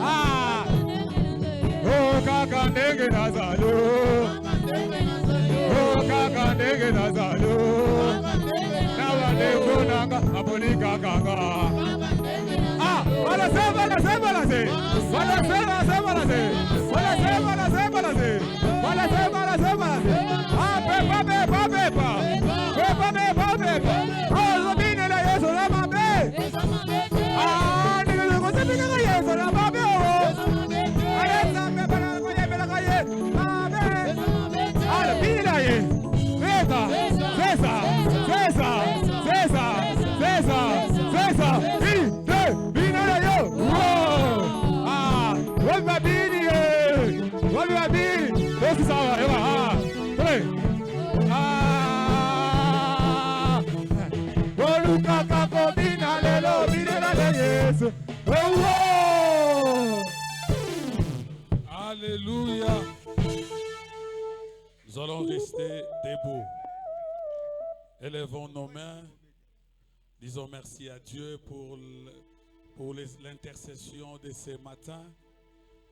Ah, oh kaka ndenge nazalo, oh kaka ndenge nazalo, nawa ndeko nanga abolika kaka. Ah, wala se, wala se, wala se, wala se, wala se, wala se, wala se, wala se, wala se, wala se, wala se, wala se. Ah, pepa, pepa, pepa, pepa, pepa, pepa. Oh, lo vine la yeso la mabe. Ah, nigga, lo se vine la yeso la mabe. Alléluia. Nous allons rester debout. Élevons nos mains. Disons merci à Dieu pour l'intercession de ce matin,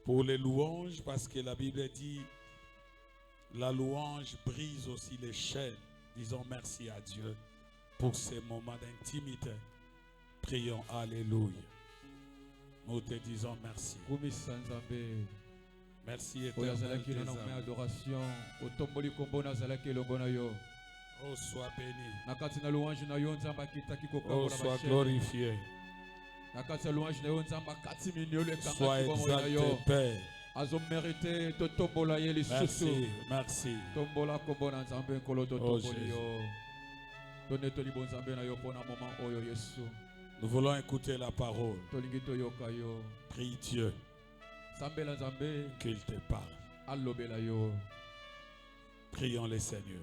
pour les louanges, parce que la Bible dit la louange brise aussi les chaînes. Disons merci à Dieu pour ces moments d'intimité. Prions, Alléluia. Nous te disons merci. Merci éternel des adoration. Oh, sois béni. Oh, sois glorifié. Sois exalté, Père. Merci, merci. Oh, Jésus. Nous voulons écouter la parole. Prie Dieu qu'il te parle. Prions les Seigneurs.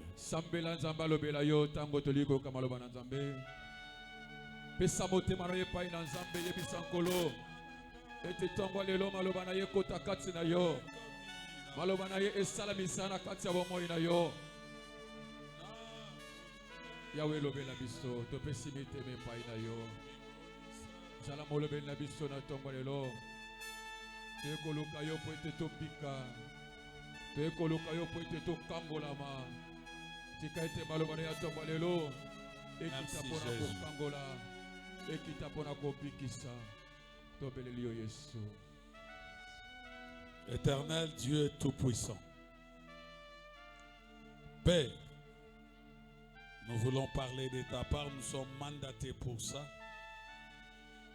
Yahweh lobela biso to pesimite me pai na yo sala molobela na biso na tongo lelo te koluka yo po ete topika te koluka yo po ete tokambolama tika ete malobana ya tongo lelo ekita pona kokangola ekita pona kopikisa tobeleli yo Yesu. Éternel Dieu tout-puissant, Père, nous voulons parler de ta part, nous sommes mandatés pour ça.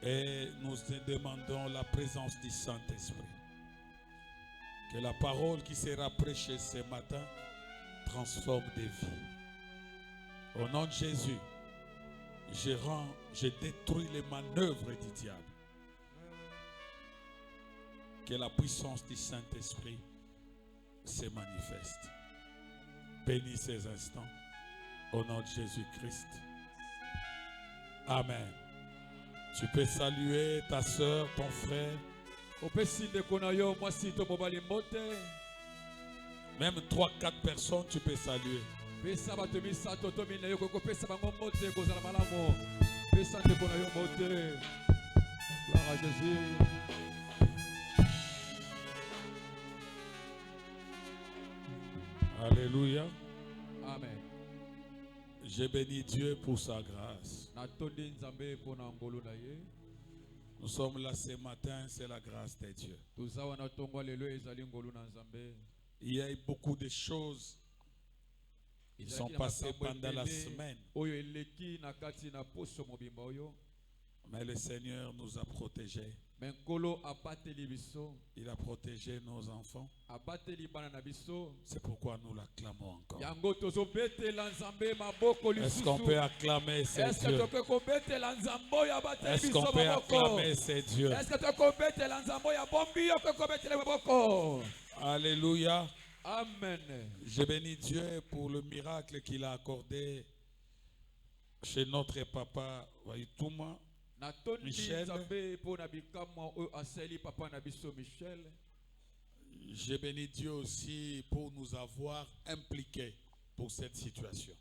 Et nous te demandons la présence du Saint-Esprit. Que la parole qui sera prêchée ce matin transforme des vies. Au nom de Jésus, je détruis les manœuvres du diable. Que la puissance du Saint-Esprit se manifeste. Bénis ces instants. Au nom de Jésus-Christ. Amen. Tu peux saluer ta soeur, ton frère. Même 3-4 personnes, tu peux saluer. Alléluia. Amen. Je bénis Dieu pour sa grâce. Nous sommes là ce matin, c'est la grâce de Dieu. Il y a eu beaucoup de choses qui sont passées pendant la semaine. Mais le Seigneur nous a protégés. Il a protégé nos enfants. C'est pourquoi nous l'acclamons encore. Est-ce qu'on peut acclamer ces dieux? Est-ce qu'on peut acclamer ces dieux? Alléluia. Amen. Je bénis Dieu pour le miracle qu'il a accordé chez notre papa Waïtouma Michel. Je bénis Dieu aussi pour nous avoir impliqués pour cette situation.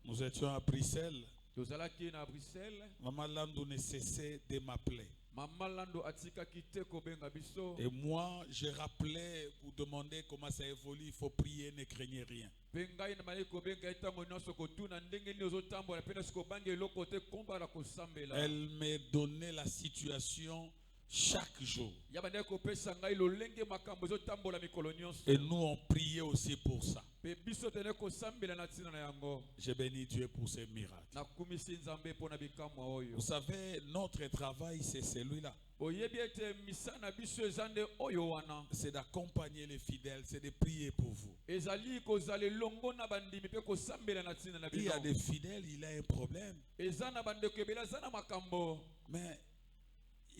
Nous étions à Bruxelles. tozalaki na Bruxelles. Maman Landou ne cessait de m'appeler. Mama Lando atika kite kobenga biso. Et moi, je rappelais pour demander comment ça évolue. Il faut prier, ne craignez rien. Pengai na mali kobenga itango nyonso kotuna ndenge ni ozotambola pena siko bange lokote komba la kosambela. Elle me donnait la situation chaque jour. Yabande kopesa ngai lolenge makambo ezotambola mikolo nyonso. Et nous on priait aussi pour ça. Pe biso tene kosambela na tina na yango. Je bénis Dieu pour ces miracles. Na kumisi nzambe pona bikamwa oyo. Vous savez, notre travail c'est celui-là. Oyebi ete misana biso ezande oyo wana. C'est d'accompagner les fidèles, c'est de prier pour vous. Ezali kozale longo na bandimi pe kosambela na tina na bino. Il y a des fidèles, il a un problème. Ezana bande kebela zana makambo. Mais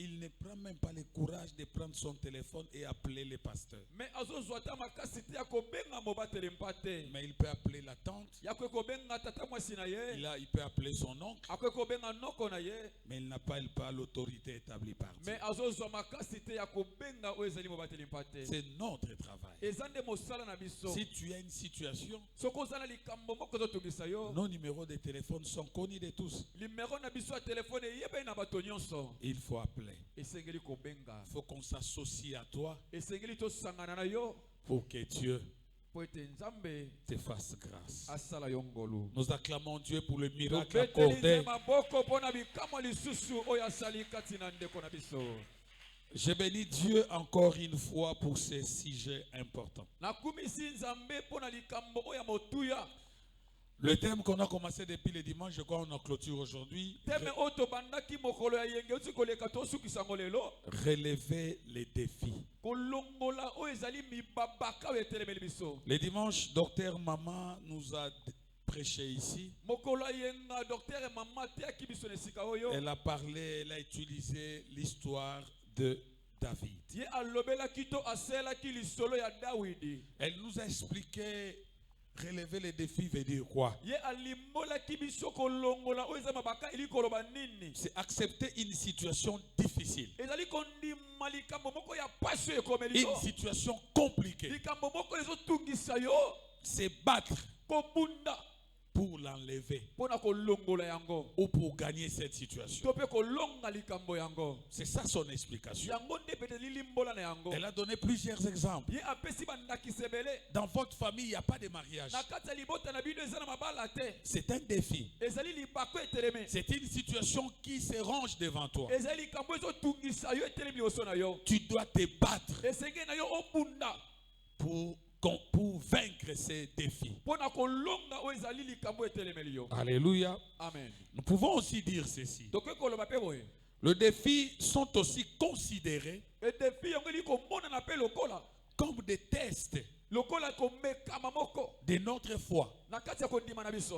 il ne prend même pas le courage de prendre son téléphone et appeler les pasteurs. Mais azozwata makasite ya kobenga mobatele mpate. Mais il peut appeler la tante. Ya kobenga tata mwasi na ye. Il peut appeler son oncle. Akwe kobenga noko na ye. Mais il n'a pas l'autorité établie par Dieu. Mais azozwa makasite ya kobenga o ezali mobatele mpate. C'est notre travail. Ezande mosala na biso. Si tu as une situation, sokozana likambo moko zotungisa yo. Nos numéros de téléphone sont connus de tous. Numéro na biso ya telefone yebe na bato nyonso. Il faut appeler. Il faut qu'on s'associe à toi pour que Dieu te fasse grâce. Nous acclamons Dieu pour le miracle accordé. Je bénis Dieu encore une fois pour ces sujets importants. Le thème qu'on a commencé depuis le dimanche, je crois qu'on a clôture aujourd'hui. Relever les défis. Le dimanche, docteur Maman nous a prêché ici. Elle a parlé, elle a utilisé l'histoire de David. Elle nous a expliqué. Relever les défis veut dire quoi? C'est accepter une situation difficile. Une situation compliquée. C'est battre pour l'enlever ou pour gagner cette situation. C'est ça son explication. Elle a donné plusieurs exemples. Dans votre famille, il n'y a pas de mariage. C'est un défi. C'est une situation qui se range devant toi. Tu dois te battre pour vaincre ces défis. Alléluia. Amen. Nous pouvons aussi dire ceci. Les défis sont aussi considérés comme des tests de notre foi.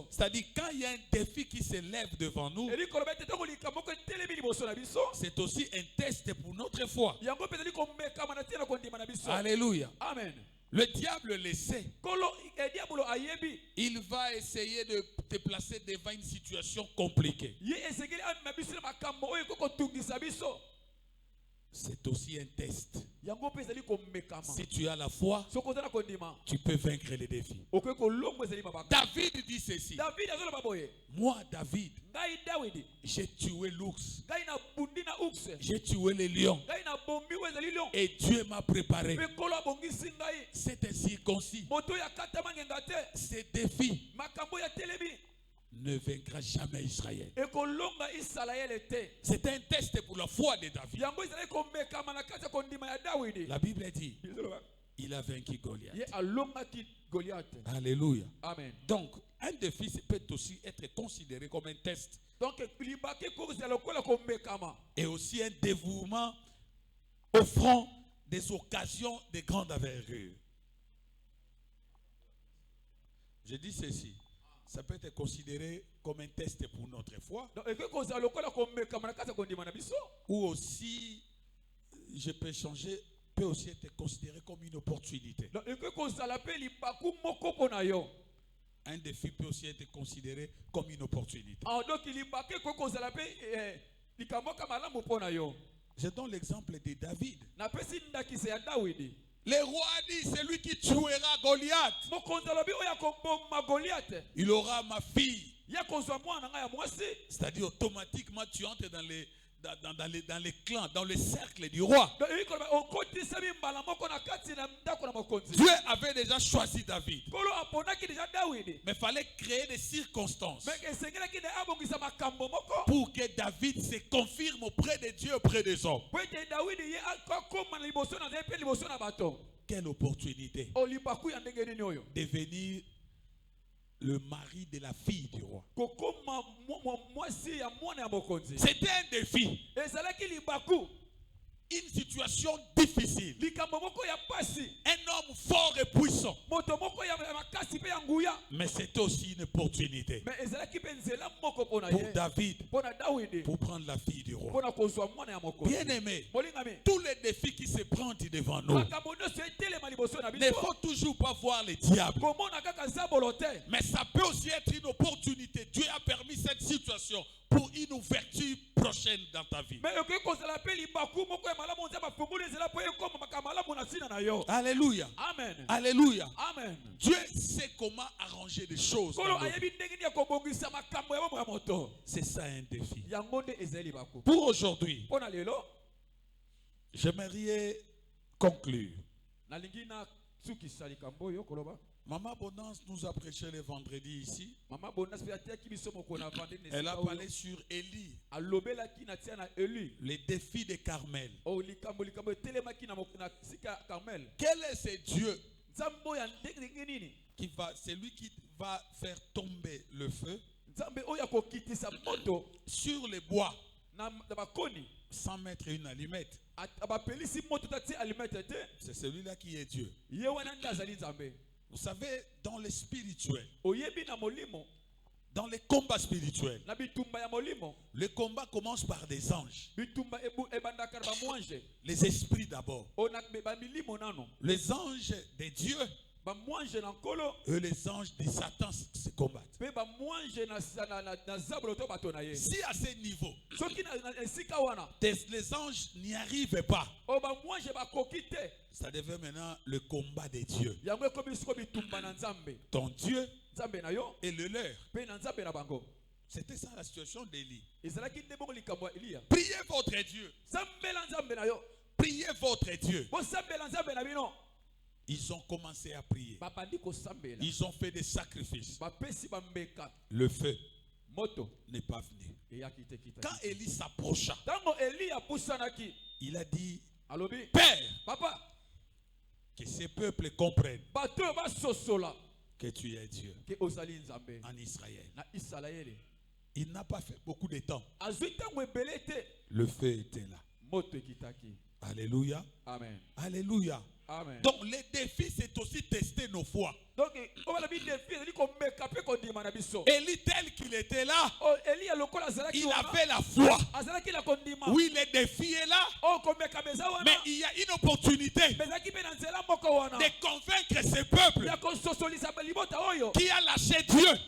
C'est-à-dire quand il y a un défi qui se lève devant nous, c'est aussi un test pour notre foi. Alléluia. Amen. Le diable le sait. Il va essayer de te placer devant une situation compliquée. C'est aussi un test. Si tu as la foi, tu peux vaincre les défis. David dit ceci. Moi, David, j'ai tué l'ours. J'ai tué les lions. Et Dieu m'a préparé. C'est circoncis. Ces défis ne vaincra jamais Israël. C'est un test pour la foi de David. La Bible dit il a vaincu Goliath. Alléluia. Amen. Donc, un défi peut aussi être considéré comme un test. Et aussi un dévouement offrant des occasions de grande envergure. Je dis ceci. Ça peut être considéré comme un test pour notre foi. Ou aussi, je peux changer, peut aussi être considéré comme une opportunité. Un défi peut aussi être considéré comme une opportunité. Je donne l'exemple de David. Le roi dit, c'est lui qui tuera Goliath. Il aura ma fille C'est-à-dire automatiquement tu entres dans les clans, dans le cercle du roi. Dieu avait déjà choisi David. Mais il fallait créer des circonstances pour que David se confirme auprès de Dieu, auprès des hommes. Quelle opportunité devenir le mari de la fille du roi. C'était un défi. Une situation difficile. Un homme fort et puissant. Mais c'était aussi une opportunité pour David pour prendre la fille du roi. Bien aimé, tous les défis qui se prennent devant nous, ne faut toujours pas voir les diables. Mais ça peut aussi être une opportunité. Dieu a permis cette situation pour une ouverture prochaine dans ta vie. Alléluia. Amen. Alléluia. Amen. Dieu sait comment arranger les choses. C'est ça un défi. Pour aujourd'hui, j'aimerais conclure. Maman Bonance nous a prêché le vendredi ici. Elle a parlé sur Élie, les défis de Carmel. Quel est ce Dieu c'est lui qui va faire tomber le feu sur les bois sans mettre une allumette? C'est celui-là qui est Dieu. Vous savez, dans le spirituel, dans les combats spirituels, le combat commence par des anges. Les esprits d'abord. Les anges de Dieu et les anges de Satan se combattent. Si à ce niveau, les anges n'y arrivent pas, ça devient maintenant le combat des dieux. Ton Dieu et le leur. C'était ça la situation d'Élie. Priez votre Dieu. Priez votre Dieu. Ils ont commencé à prier. Ils ont fait des sacrifices. Le feu n'est pas venu. Quand Élie s'approcha, il a dit, Père, Papa, que ces peuples comprennent que tu es Dieu en Israël. Il n'a pas fait beaucoup de temps. Le feu était là. Alléluia. Amen. Alléluia. Amen. Donc les défis, c'est aussi tester nos foi. Élie tel qu'il était là, il avait la foi. Oui, le défi est là, mais il y a une opportunité de convaincre ce peuple qui a lâché Dieu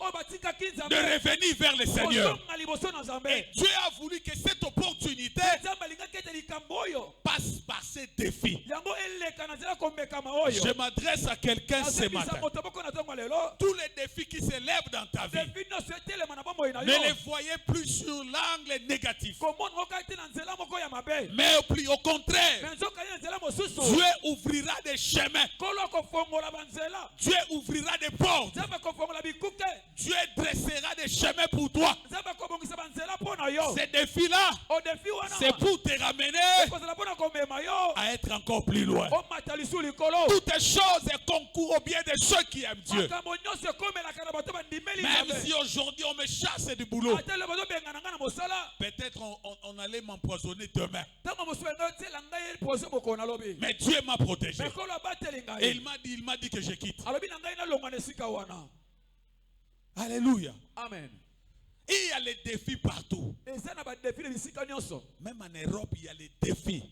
de revenir vers le Seigneur. Et Dieu a voulu que cette opportunité passe par ces défis. Je m'adresse à quelqu'un ce matin. Tous les défis qui se lèvent dans ta vie, ne les voyez plus sur l'angle négatif, mais au contraire, Dieu ouvrira des chemins, Dieu ouvrira des portes, Dieu dressera des chemins pour toi. Ces défis-là, c'est pour te ramener à être encore plus loin. Toutes choses concourent au bien de ceux qui aiment Dieu. Même si aujourd'hui on me chasse du boulot, peut-être on allait m'empoisonner demain. Mais Dieu m'a protégé. Et il m'a dit que je quitte. Alléluia. Amen. Il y a les défis partout. Même en Europe, il y a les défis.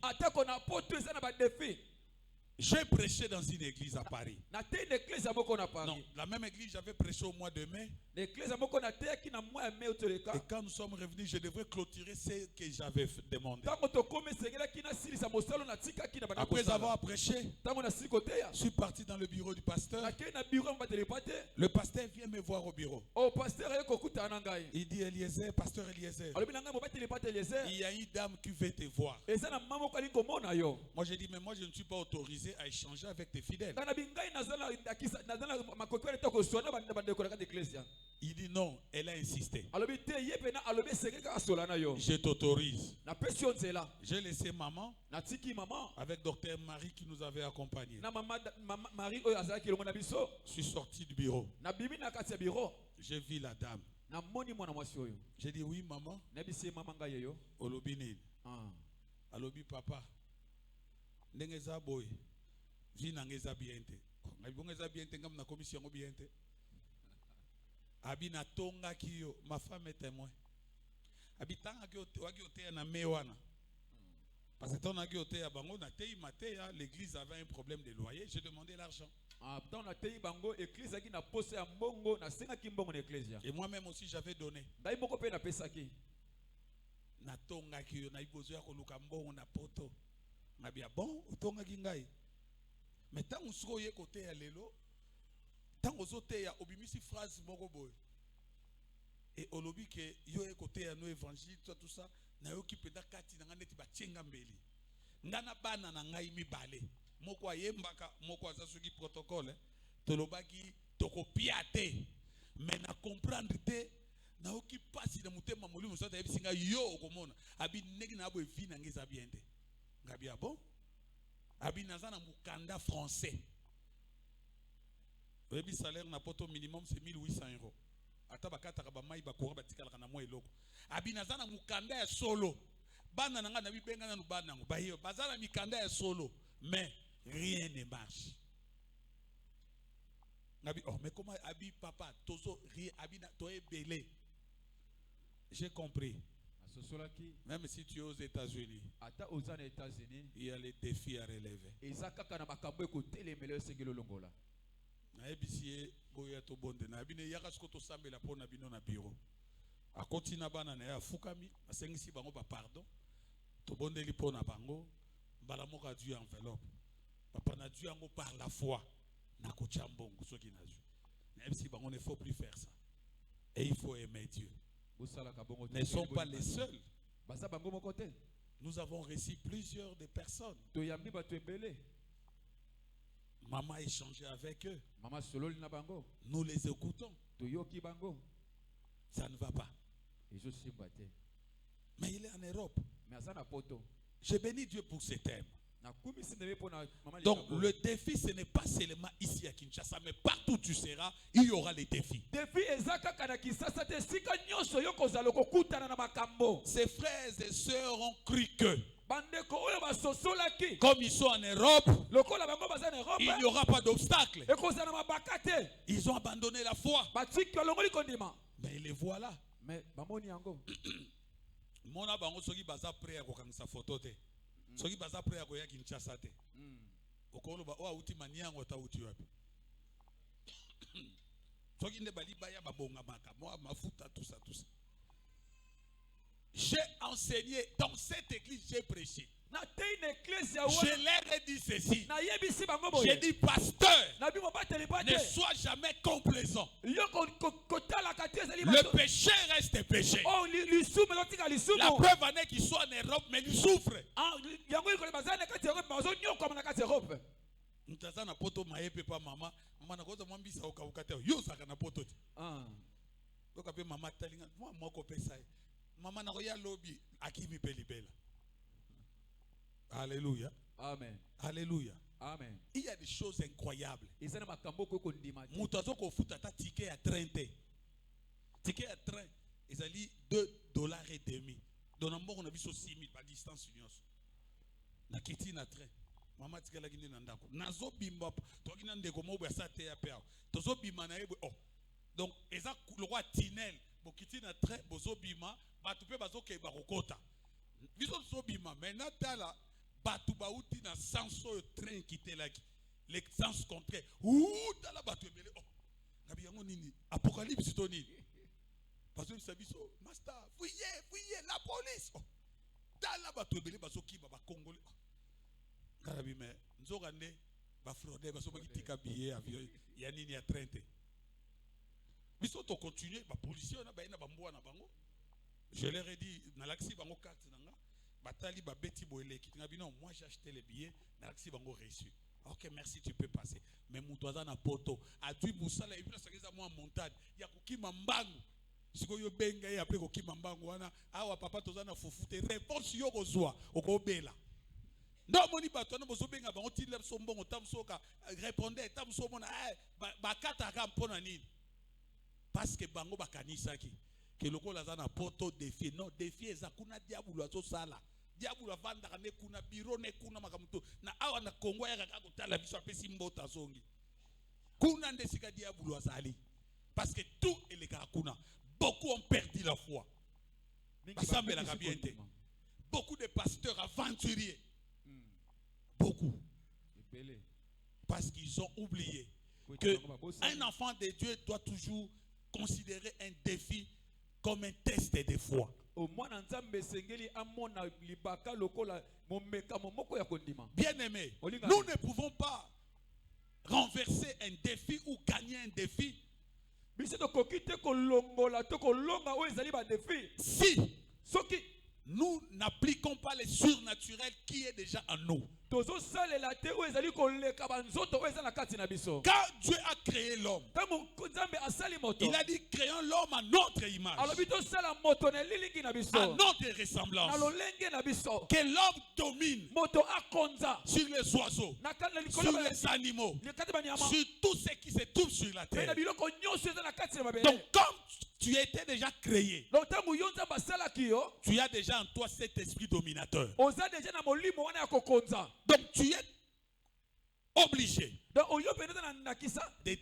J'ai prêché dans une église à Paris. Na te une église à moko na Paris. Non, la même église, j'avais prêché au mois de mai. L'église à moko na te ki na mois mai otoleka. Et quand nous sommes revenus, je devrais clôturer ce que j'avais demandé. Tango to kome segela ki na silisa mosalo na tika ki na bana. Après avoir prêché, tango na sikote ya. je suis parti dans le bureau du pasteur. Na ke na bureau mba telepate. Le pasteur vient me voir au bureau. Oh pasteur yeko kuta na ngai. Il dit Eliezer, pasteur Eliezer. Alobi na ngai mba telepate Eliezer. Il y a une dame qui veut te voir. Eza na mama ko ali komona yo. Moi j'ai dit mais moi je ne suis pas autorisé à échanger avec tes fidèles. Il dit non, elle a insisté. Je t'autorise. J'ai laissé maman avec docteur Marie qui nous avait accompagnés. Je suis sorti du bureau. J'ai vu la dame. J'ai dit oui maman. Olobini. Alobi papa. Ndengeza boy. Vie nangeza biente. Ngabongeza biente ngam na commission biente. Abi na tonga kiyo, ma femme est témoin. Abi tanga ki waki otea na mewana. Parce que ton agi otea bango na tei matea, l'église avait un problème de loyer, j'ai demandé l'argent. Dans la tei bango église aki na posé a mbongo na senga ki mbongo na église. Et moi-même aussi j'avais donné. Dai moko pe na pesa ki. Na tonga kiyo na ibozo ya koluka mbongo na poto. Ngabia bon, otonga ki ngai. Mais tant on se ye côté à l'élo, tant on saute ya obimisi phrase moko boy. Et olobi que yo e côté à nos évangiles tout ça, na yo ki peda kati na ngane ti ba tchenga mbeli. Ngana bana na ngai mi balé. Moko ayembaka, moko azasuki protocole, tolobaki tokopiate. Mais na comprendre te na oki pasi na mutema molimo sota ebisinga yo okomona. Abi negi na abo evi na ngeza biente. Ngabia bon? Abi nazana mukanda français. Le salaire na poto minimum c'est 1800 €. Ata bakata ba mai ba kora batikala kana mo eloko. Abi nazana mukanda ya solo. Bana nanga na bibenga na bana ngo. Ba hiyo bazana mikanda ya solo, mais rien ne marche. Ngabi oh mais comment abi papa tozo rien abi na to ebele. J'ai compris. Même si tu es aux États-Unis, il y a les défis à relever. Par la foi, il ne faut plus faire ça. Et il faut aimer Dieu. Ne sont pas les seuls. Nous avons reçu plusieurs de personnes. Maman a échangé avec eux. Nous les écoutons. Ça ne va pas. Mais il est en Europe. Je bénis Dieu pour ce thème. Donc le défi ce n'est pas seulement ici à Kinshasa, mais partout où tu seras, il y aura les défis. Ses frères et sœurs ont cru que comme ils sont en Europe, il n'y aura pas d'obstacle. Ils ont abandonné la foi. Mais les voilà. Mona bango soki baza prêt à kokangisa photo te. Soki baza prêt à koya Kinshasa te. Okolo ba o uti maniango ta uti wapi. Soki nde bali baya babonga maka, moi mafuta tout ça. J'ai enseigné dans cette église, j'ai prêché. Je leur ai dit ceci. J'ai dit pasteur, ne sois jamais complaisant. Le péché reste péché. La preuve en est qu'il soit en Europe, mais il souffre. Ntazana poto mayepe pa mama na koza mwambisa okawukate yo saka na poto ti. Doka pe mama talinga moi ko pesa. Mama na koya lobby akimi pelibela. Alléluia. Amen. Alléluia. Amen. Il y a des choses incroyables. Mutazo ko futa ta ticket à train te. Ticket à train, ils allaient $2.50. Donambo on a biso 6000 par distance unions. Na kiti na train. Mama tikala gine na ndako. Nazo bimba to gina ndeko mo bwa sa te ya pe. Tozo bima na ebo oh. Donc eza le roi Tinel bo kiti na train bozo bima ba tu pe bazo ke ba kokota. Biso so bima maintenant tala batu bauti dit dans le sens où le train qui était là, le sens contraire. Ouh, dans la bateau, Apocalypse, c'est Tony. Parce que ça dit, master, fouillez, la police. Dans la bateau, il y a des Congolais. Karabi, mais nous avons des fraudeurs, nous avons des billets, avions, il y a des 30. Mais si on continue, les policiers, je leur ai dit, dans l'axi, bango carte, batali ba beti boele qui non, moi j'ai acheté les billets, dans l'axi bango reçu. Ok, merci, tu peux passer. Mais mon toisin na poto, a tu moussala et puis ça c'est moi en montagne. Il y a koki mambangu. Si ko yo benga et après koki mambangu wana, awa papa toza na fufute réponse yo kozwa, okobela. Non moni bato na bozo benga bango ti lep sombongo tam soka répondait tam somona ba kata ka mpona nini. Parce que bango bakanisa ki que le ko lazana poto défi non défi ezakuna diabulu azo sala. Diabulu avanda ne kuna biro ne kuna makamuto na awa na Kongo ya kaka kutala biso apesi mbota zongi. Kuna ndesika diabulu azali. Parce que tout est les kuna. Beaucoup ont perdu la foi. Beaucoup de pasteurs aventuriers. Beaucoup. Parce qu'ils ont oublié que un enfant de Dieu doit toujours considérer un défi comme un test de foi. Bien aimé, nous ne pouvons pas renverser un défi ou gagner un défi si nous n'appliquons pas le surnaturel qui est déjà en nous. Quand Dieu a créé l'homme, il a dit créons l'homme à notre image, à notre ressemblance. Que l'homme domine sur les oiseaux, sur les animaux, sur tout ce qui se trouve sur la terre. Donc comme tu étais déjà créé, tu as déjà en toi cet esprit dominateur. Donc tu es obligé de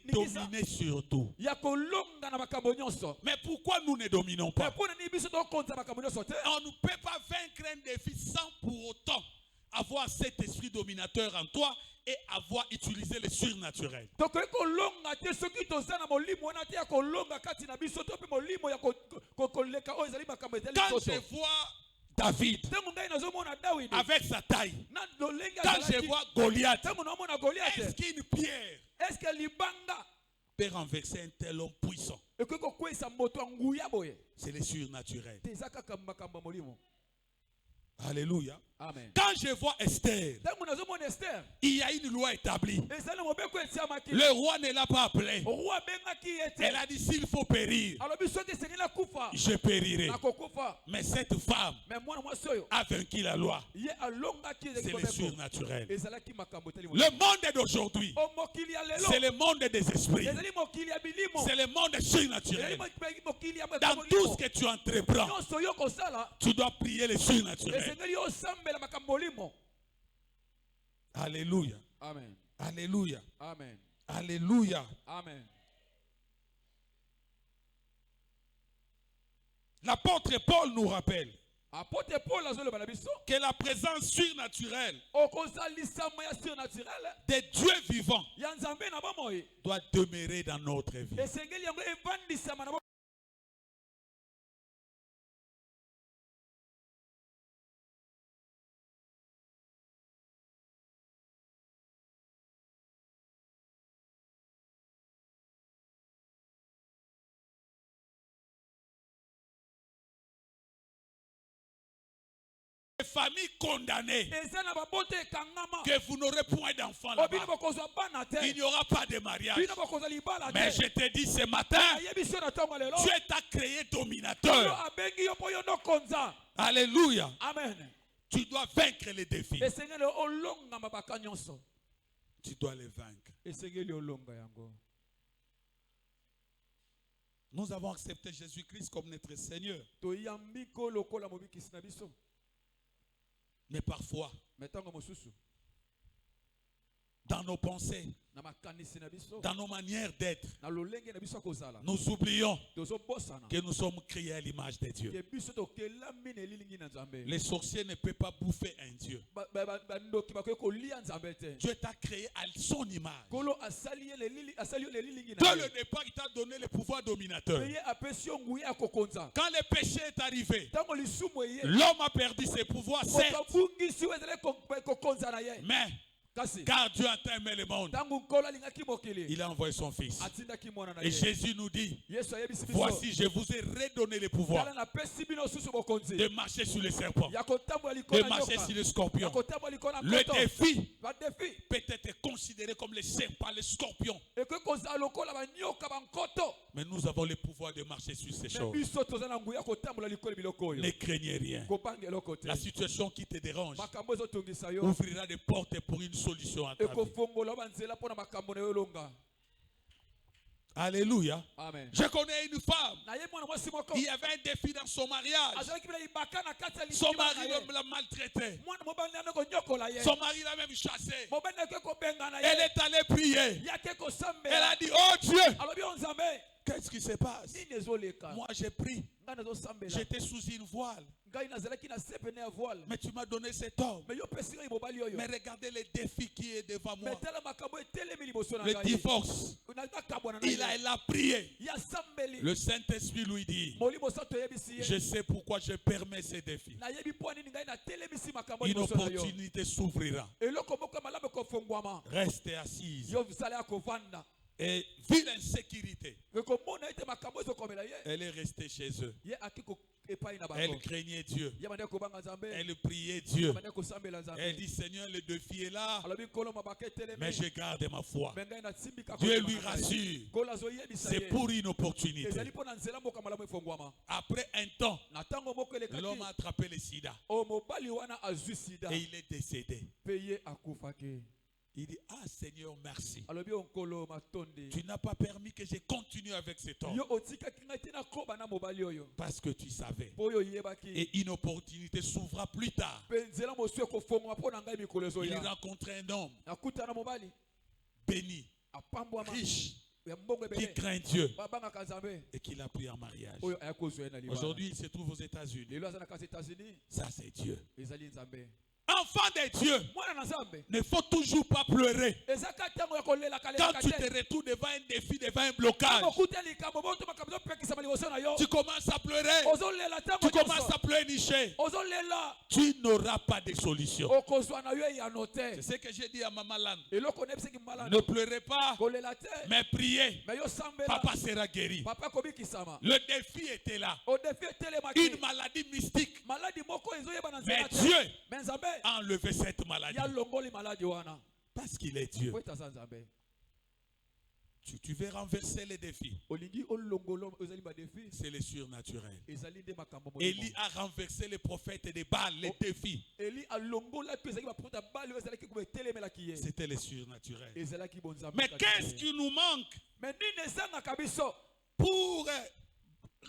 dominer sur tout. Mais pourquoi nous ne dominons pas? On ne peut pas vaincre un défi sans pour autant avoir cet esprit dominateur en toi et avoir utilisé le surnaturel. Quand je vois David avec sa taille, quand je vois Goliath, est-ce qu'une pierre peut renverser un tel homme puissant? C'est le surnaturel. Alléluia. Amen. Quand je vois Esther, il y a une loi établie. Le roi ne l'a pas appelé. Elle a dit s'il faut périr, je périrai. Mais cette femme a vaincu la loi. C'est le surnaturel. Le monde d'aujourd'hui, c'est le monde des esprits. C'est le monde surnaturel. Dans tout ce que tu entreprends, tu dois prier le surnaturel. Alléluia. Amen. Alléluia. Amen. Alléluia. Amen. L'apôtre Paul nous rappelle que la présence surnaturelle des dieux vivants doit demeurer dans notre vie. Familles condamnées, que vous n'aurez point d'enfants là-bas, il n'y aura pas de mariage. Mais je te dis ce matin, Dieu t'a créé dominateur. Alléluia. Amen. Tu dois vaincre les défis. Tu dois les vaincre. Nous avons accepté Jésus-Christ comme notre Seigneur. Mais parfois, dans nos pensées, dans nos manières d'être, nous oublions que nous sommes créés à l'image de Dieu. Les sorciers ne peuvent pas bouffer un Dieu. Dieu t'a créé à son image. Dès le départ, il t'a donné le pouvoir dominateur. Quand le péché est arrivé, l'homme a perdu ses pouvoirs, certes. Mais car Dieu a tant aimé le monde, il a envoyé son fils. Et Jésus nous dit, voici, je vous ai redonné le pouvoir de marcher sur les serpents, de marcher sur les scorpions. Le défi peut être considéré comme les serpents, les scorpions. Mais nous avons le pouvoir de marcher sur ces choses. Ne craignez rien. La situation qui te dérange ouvrira des portes pour une solution à ta vie. Alléluia. Amen. Je connais une femme. Il y avait un défi dans son mariage. Son mari l'a maltraité. Son mari l'a même chassé. Elle est allée prier. Elle a dit, oh Dieu, qu'est-ce qui se passe? Moi j'ai pris. J'étais sous une voile. Mais tu m'as donné cet homme. Mais regardez le défi qui est devant moi. Le divorce. Il a prié. Le Saint-Esprit lui dit, je sais pourquoi je permets ces défis. Une opportunité s'ouvrira. Restez assise. Et vu l'insécurité, elle est restée chez eux. Elle craignait Dieu. Elle priait Dieu. Elle dit, Seigneur, le défi est là, mais je garde ma foi. Dieu lui rassure. C'est pour une opportunité. Après un temps, l'homme a attrapé le sida. Et il est décédé. Il dit, ah Seigneur, merci. Tu n'as pas permis que je continue avec cet homme. Parce que tu savais. Et une opportunité s'ouvra plus tard. Il rencontrait un homme béni, riche, qui craint Dieu et qui l'a pris en mariage. Aujourd'hui, il se trouve aux États-Unis. Ça, c'est Dieu. Enfant de Dieu, ne faut toujours pas pleurer. Quand tu te retrouves devant un défi, devant un blocage, tu commences à pleurer, tu commences à pleurnicher, tu n'auras pas de solution. C'est ce que j'ai dit à Maman Land. Ne pleurez pas, mais priez. Papa sera guéri. Le défi était là. Une maladie mystique. Mais Dieu a enlevé cette maladie. Parce qu'il est Dieu. Tu veux renverser les défis. C'est le surnaturel. Élie a renversé les prophètes de Baal, les défis. C'était le surnaturel. Mais qu'est-ce qui nous manque pour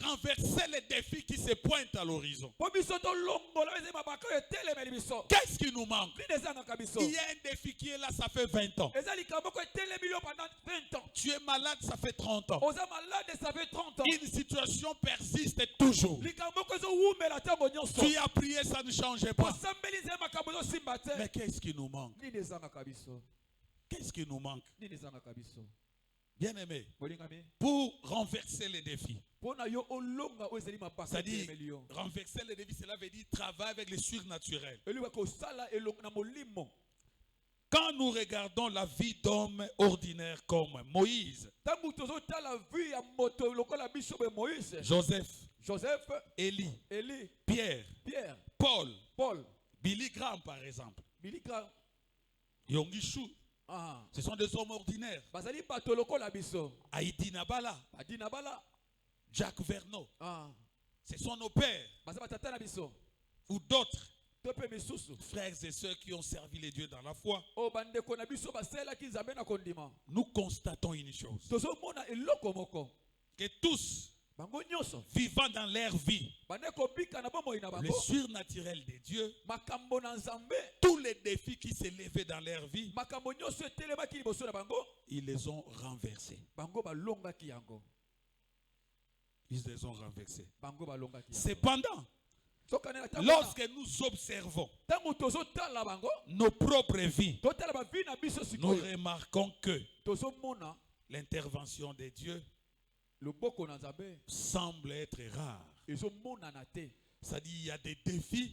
renverser les défis qui se pointent à l'horizon? Qu'est-ce qui nous manque? Il y a un défi qui est là, ça fait 20 ans. Tu es malade, ça fait 30 ans. Une situation persiste toujours. Tu as prié, ça ne changeait pas. Mais qu'est-ce qui nous manque? Qu'est-ce qui nous manque? Bien aimé, pour renverser les défis. C'est-à-dire, renverser les défis, cela veut dire travailler avec le surnaturel. Quand nous regardons la vie d'hommes ordinaires comme Moïse, Joseph, Élie, Pierre, Paul, Billy Graham par exemple, Yongishu, ce sont des hommes ordinaires. Haïti Nabala, Jacques Verneau, ce sont nos pères ou d'autres frères et sœurs qui ont servi les dieux dans la foi. Nous constatons une chose, que tous bango nyonso vivant dans leur vie bande kobika na bomoi na le bango surnaturel de Dieu, makambo na nzambe tous les défis qui s'élevaient dans leur vie, makambo nyonso etelemaki liboso na bango ils les ont renversés. bango balongaki yango Ils les ont renversés. bango balongaki yango. Cependant, Tokana na tango lorsque nous observons tango tozotala bango nos propres vies, totala ba vie na biso nous sikoyo remarquons que tozomona l'intervention de Dieu loboko na nzambe semble être rare. ezomonana te C'est-à-dire il y a des défis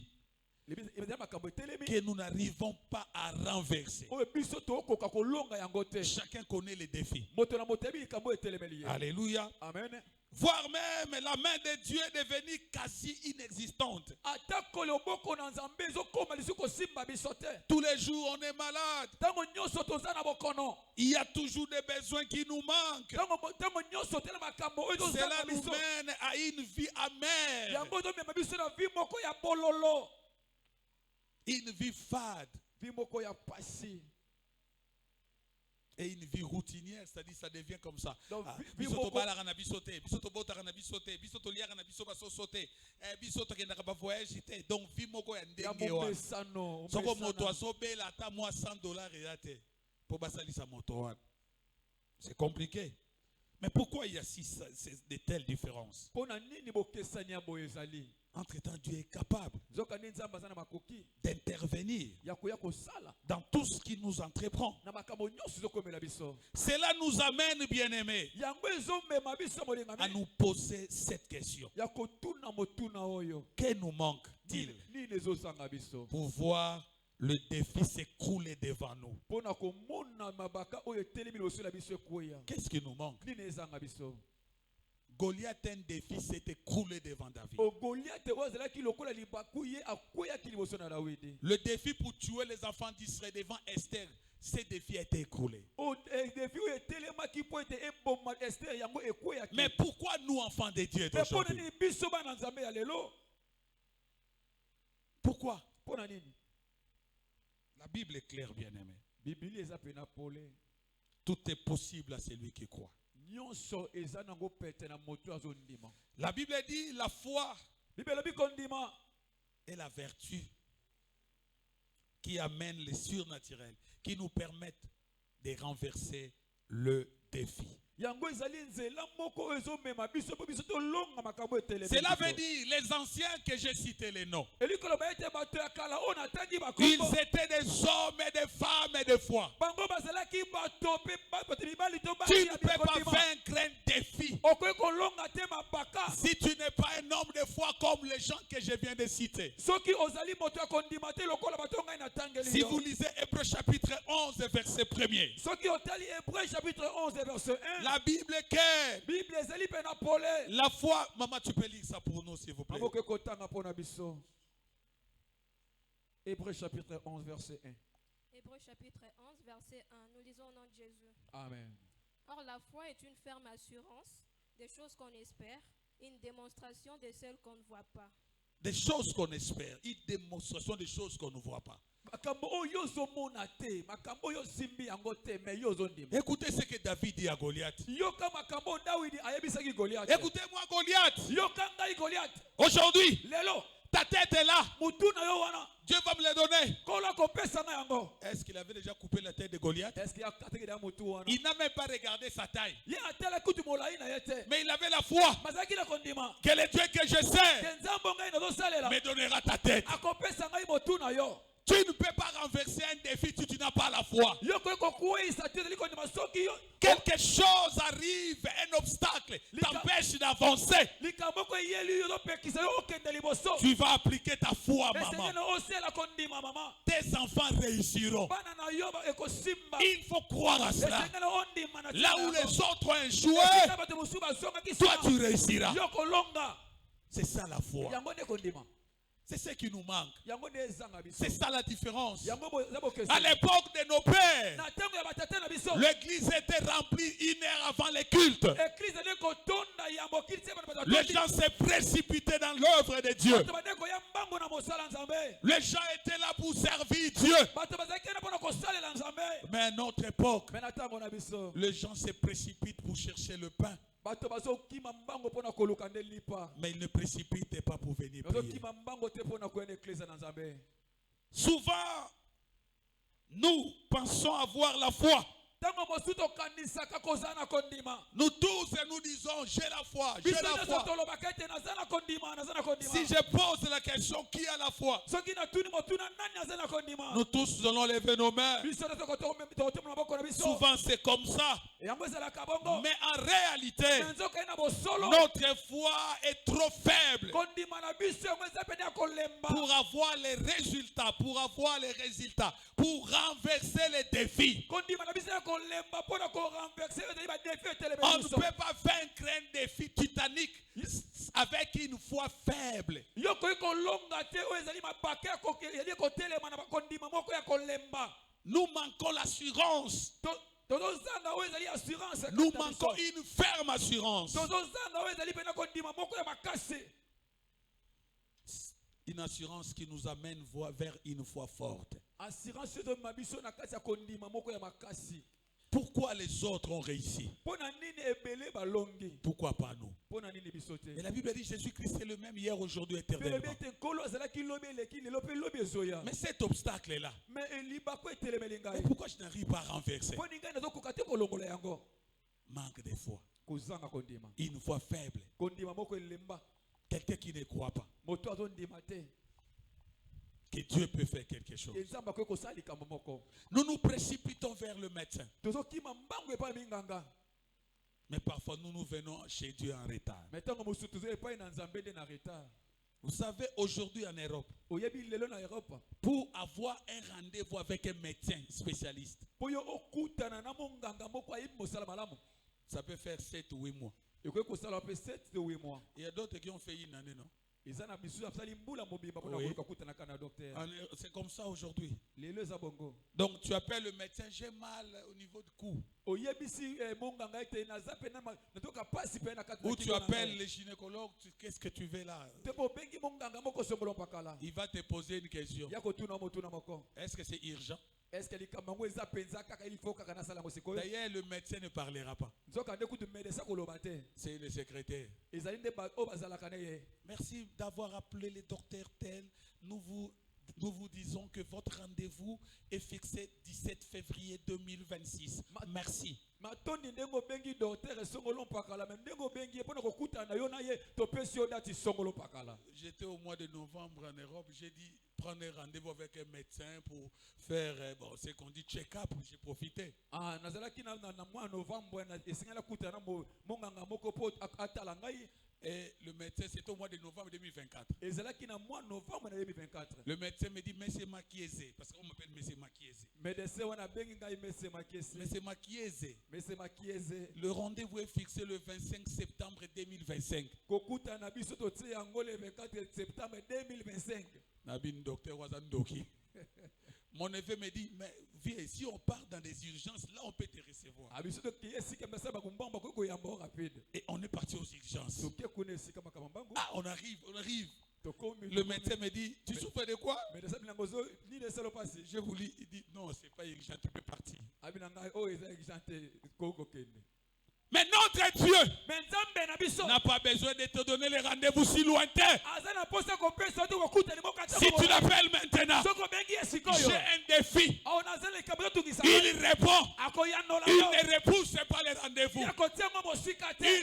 ebeza makambo etelemi que nous n'arrivons pas à renverser. oyo biso tokoka kolonga yango te Chacun connaît les défis. moto na moto yebi likambo etelemeli ye Alléluia. amen Voire même la main de Dieu est devenue quasi inexistante. atako loboko na nzambe ezokoma lisu kosimba biso te Tous les jours on est malade. ntango nyonso toza na bokono Il y a toujours des besoins qui nous manquent. ntango nyonso tela makambo oyo Cela tozanga nous biso mène à une vie amère, yango ezomema biso na vi moko ya bololo une vie fade vi moko ya pasi et une vie routinière. C'est-à-dire ça devient comme ça. Donc, Biso to balaka na biso te, biso to botaka na biso te, biso to liaka na biso baso sote, biso to kendaka ba voyage te. Donc vie moko ya ya ndenge wa. momesano Soko moto azobela ata moi $100 yate pour basalisa moto wana. C'est compliqué. Mais pourquoi il y a de telles différences? mpona nini bokesani ya boye ezali Entre-temps, Dieu est capable nzokani nzambe aza na makoki d'intervenir ya koya kosala dans tout ce qui nous entreprend. na makambo nyonso ezokomela biso Cela nous amène, bien-aimés, yango ezomema biso à molingami nous poser cette question. ya kotuna motuna oyo Que nous manque-t-il nini ezosanga biso pour voir le défi s'écrouler devant nous? mpona komona mabaka oyo etelemi liboso na biso ekweya Qu'est-ce qui nous manque? nini ezanga biso Goliath, un défi s'est écroulé devant David. ogoliate oyo azalaki lokola libaku ye akweyaki liboso na dawidi Le défi pour tuer les enfants d'Israël devant Esther, ce défi a été écroulé. defi oyo etelemaki mpo ete eboma ester yango ekweyaki Mais pourquoi nous, enfants de Dieu, me mpona d'aujourd'hui? nini biso bana nzambe ya lelo Pourquoi? mpona nini La Bible est claire, bien-aimé. bibili eza pena pole Tout est possible à celui qui croit. nyonso eza nango pete na moto azondima La Bible dit la foi bible elobi kondima et la vertu qui amènent les surnaturels, qui nous permettent de renverser le défi. yango ezali nzela moko oyo ezomema biso mpo biso tolonga makambo etelemi Cela veut dire, les anciens que j'ai cités les noms, elikoloba ete bato ya kala oyo natangi ils bakombo étaient des hommes et des femmes de foi. bango bazalaki bato mpe bato mibali to Tu basi ne ya peux pas bikondima vaincre un défi okoki kolonga te mabaka si tu n'es pas un homme de foi comme les gens que je viens de citer. soki ozali moto ya kondima te lokola bato ngai natangeli Si yo vous lisez Hébreux chapitre 11, verset 1er, soki otali hébreu chapitre 11 verset 1 la Bible est claire. bible ezali mpe na pole La foi, maman, tu peux lire ça pour nous, s'il vous plaît. akoki kotanga mpo na biso hébreu chapitre 11 verset 1 Hébreux chapitre 11, verset 1. Nous lisons au nom de Jésus. amen Or, la foi est une ferme assurance des choses qu'on espère, une démonstration de celles qu'on ne voit pas. Des choses qu'on espère, une démonstration des choses qu'on ne voit pas. makambo oyo ozomona te makambo oyo osimbi yango te me yo ozondima Écoutez ce que David dit à Goliath. yoka makambo oyo dawidi ayebisaki goliate Écoutez-moi, Goliath. yoka ngai goliate Aujourd'hui, lelo ta tête est là. mutu na yo wana Dieu va me le donner. nkolo akopesa ngai yango Est-ce qu'il avait déjà coupé la tête de Goliath? eske akatekeli ya mutu wana Il n'a même pas regardé sa taille. ye atala kutu molai na ye te Mais il avait la foi bazalaki na kondima que le Dieu que je sais ke nzambo ngai nazosalela me donnera ta tête. akopesa ngai motu na yo Tu ne peux pas renverser un défi si tu n'as pas la foi. yo koki kokweyisa te ezali kondima soki yo Quelque chose arrive, un obstacle t'empêche d'avancer. likambo moko eyeli yo ozopekisa yo okende liboso Tu vas appliquer ta foi, maman. esengeli osala kondima mama Tes enfants réussiront. bana na yo ekosimba Il faut croire à cela. esengeli ondima na Là où les autres ont échoué, esika bato mosusu bazongaki toi nsima tu réussiras. yo kolonga C'est ça la foi. yango nde kondima C'est ce qui nous manque. yango nde ezanga biso C'est ça la différence. yango eza À bokesana l'époque de nos pères, na ntango ya batata na biso l'église était remplie 1 heure avant les cultes. eglize nde kotonda yambo kilisi bana bato Les gens se précipitaient dans l'œuvre de Dieu. bato bande koya mbango na mosala nzambe Les gens étaient là pour servir Dieu. bato bazalaki na mpona kosalela nzambe Mais à notre époque, me na ntango na biso les gens se précipitent pour chercher le pain. Mais il ne précipite pas pour venir prier. Souvent, nous pensons avoir la foi. Nous tous nous disons j'ai la foi, j'ai la foi. Si je pose la question qui a la foi, nous tous allons lever nos mains. Souvent c'est comme ça. Mais en réalité, notre foi est trop faible pour avoir les résultats, pour renverser les défis. On ne peut pas vaincre un défi titanique avec une foi faible. Nous manquons l'assurance. Nous manquons une ferme assurance. Une assurance qui nous amène vers une foi forte. Pourquoi les autres ont réussi? Pourquoi pas nous? Et la Bible dit Jésus-Christ est le même hier, aujourd'hui, éternellement. Mais cet obstacle est là. Mais pourquoi je n'arrive pas à renverser? Manque de foi. Une foi faible. Quelqu'un qui ne croit pas que Dieu peut faire quelque chose. Nous nous précipitons vers le médecin. Mais parfois nous venons chez Dieu en retard. Vous savez, aujourd'hui en Europe, pour avoir un rendez-vous avec un médecin spécialiste, ça peut faire 7 ou 8 mois. Il y a d'autres qui ont fait une année, non? Oui. C'est comme ça aujourd'hui. Donc tu appelles le médecin, j'ai mal au niveau du cou. Ou tu appelles le gynécologue, qu'est-ce que tu veux là? Il va te poser une question. Est-ce que c'est urgent? D'ailleurs, le médecin ne parlera pas. C'est le secrétaire. Merci d'avoir appelé le docteur tel. Nous vous disons que votre rendez-vous est fixé 17 février 2026. Merci. J'étais au mois de novembre en Europe. J'ai dit prendre un rendez-vous avec un médecin pour faire ce qu'on dit check-up. J'ai profité. Et le médecin, c'était au mois de novembre 2024. Le médecin me dit, Monsieur Makieze, parce qu'on m'appelle Monsieur Makieze. Monsieur Makieze, le rendez-vous est fixé le 25 septembre 2025. Docteur Wazandoki. Mon neveu me dit, mais viens, si on part dans des urgences, là on peut te recevoir. Et on est parti aux urgences. Ah, on arrive. Le médecin me dit, tu souffres de quoi? Je vous lis, il dit, non, c'est pas urgent, tu peux partir. Mais notre Dieu n'a pas besoin de te donner les rendez-vous si lointains. Si tu l'appelles maintenant, j'ai un défi. Il répond. Il ne repousse pas les rendez-vous. Il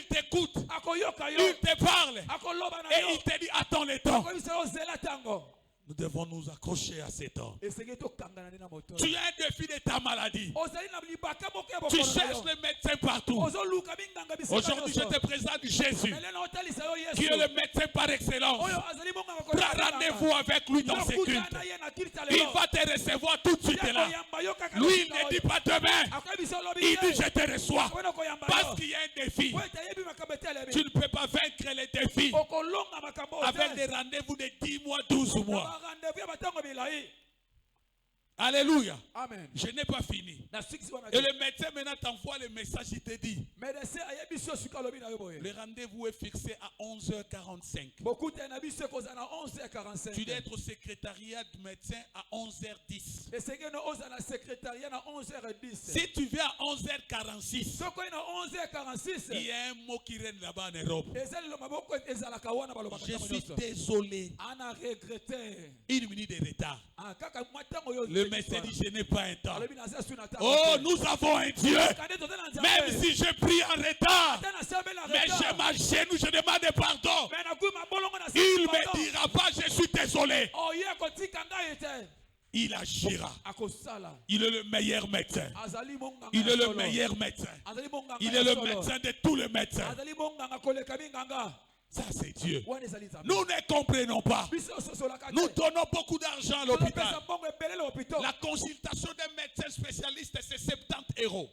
t'écoute. Il te parle. Et il te dit, attends le temps. Nous devons nous accrocher à cet temps. Tu as un défi de ta maladie. Tu cherches le médecin partout. Aujourd'hui, je te présente Jésus, qui est le médecin par excellence. Prends rendez-vous avec lui dans ses cultes. Il va te recevoir tout de suite là. Lui, il ne dit pas demain. Il dit je te reçois. Parce qu'il y a un défi. Tu ne peux pas vaincre les défis avec des rendez-vous de 10 mois, 12 mois. Alléluia. Amen. Je n'ai pas fini. Na six wana Et le médecin maintenant t'envoie le message, il te dit, médecin ayebi so suka lobi na yo boye. le rendez-vous est fixé à 11h45. Beaucoup de na biso ko na 11h45. Tu dois être au secrétariat du médecin à 11h10. Et c'est que no oza na secrétariat na 11h10. Si tu viens à 11h46, Soko na 11h46. il y a un mot qui règne là-bas en Europe. Ezali lo maboko ezala kawana baloba. Je suis désolé. Ana regretté. Une minute de retard. Ah kaka mwatango yo. Le médecin dit, je n'ai pas un temps. Alobi na sasu na ta. Oh, nous avons un Dieu. Même si je prie en retard, mais je m'agenouille, je demande pardon. Il ne me dira pas, je suis désolé. Il agira. Il est le meilleur médecin. Il est le meilleur médecin. Il est le médecin de tous les médecins. Ça, c'est Dieu. Nous ne comprenons pas. Nous donnons beaucoup d'argent à l'hôpital. La consultation d'un médecin spécialiste, c'est 70 €.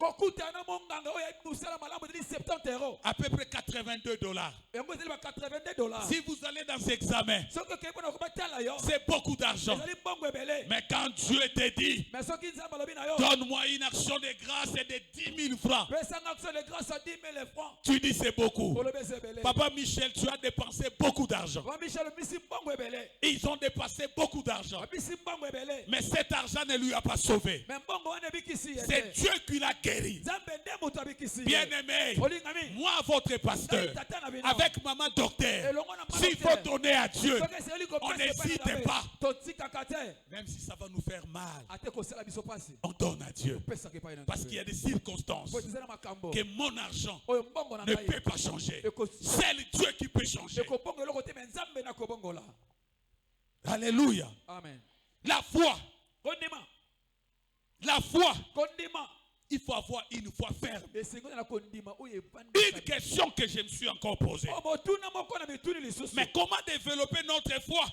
À peu près 82 $. Si vous allez dans cet examen, c'est beaucoup d'argent. Mais quand Dieu te dit, donne-moi une action de grâce de 10 000 francs, tu dis c'est beaucoup. Papa Michel, tu as dépensé beaucoup d'argent. Ils ont dépensé beaucoup d'argent. Mais cet argent ne lui a pas sauvé. C'est Dieu qui l'a guéri. Bien-aimé, moi, votre pasteur, avec maman docteur, s'il faut donner à Dieu, on n'hésite pas. Même si ça va nous faire mal, on donne à Dieu. Parce qu'il y a des circonstances que mon argent ne peut pas changer. C'est Dieu qui peut changer. Alléluia. Amen. La foi. La foi. Il faut avoir une foi ferme. Une question que je me suis encore posée. Mais comment développer notre foi?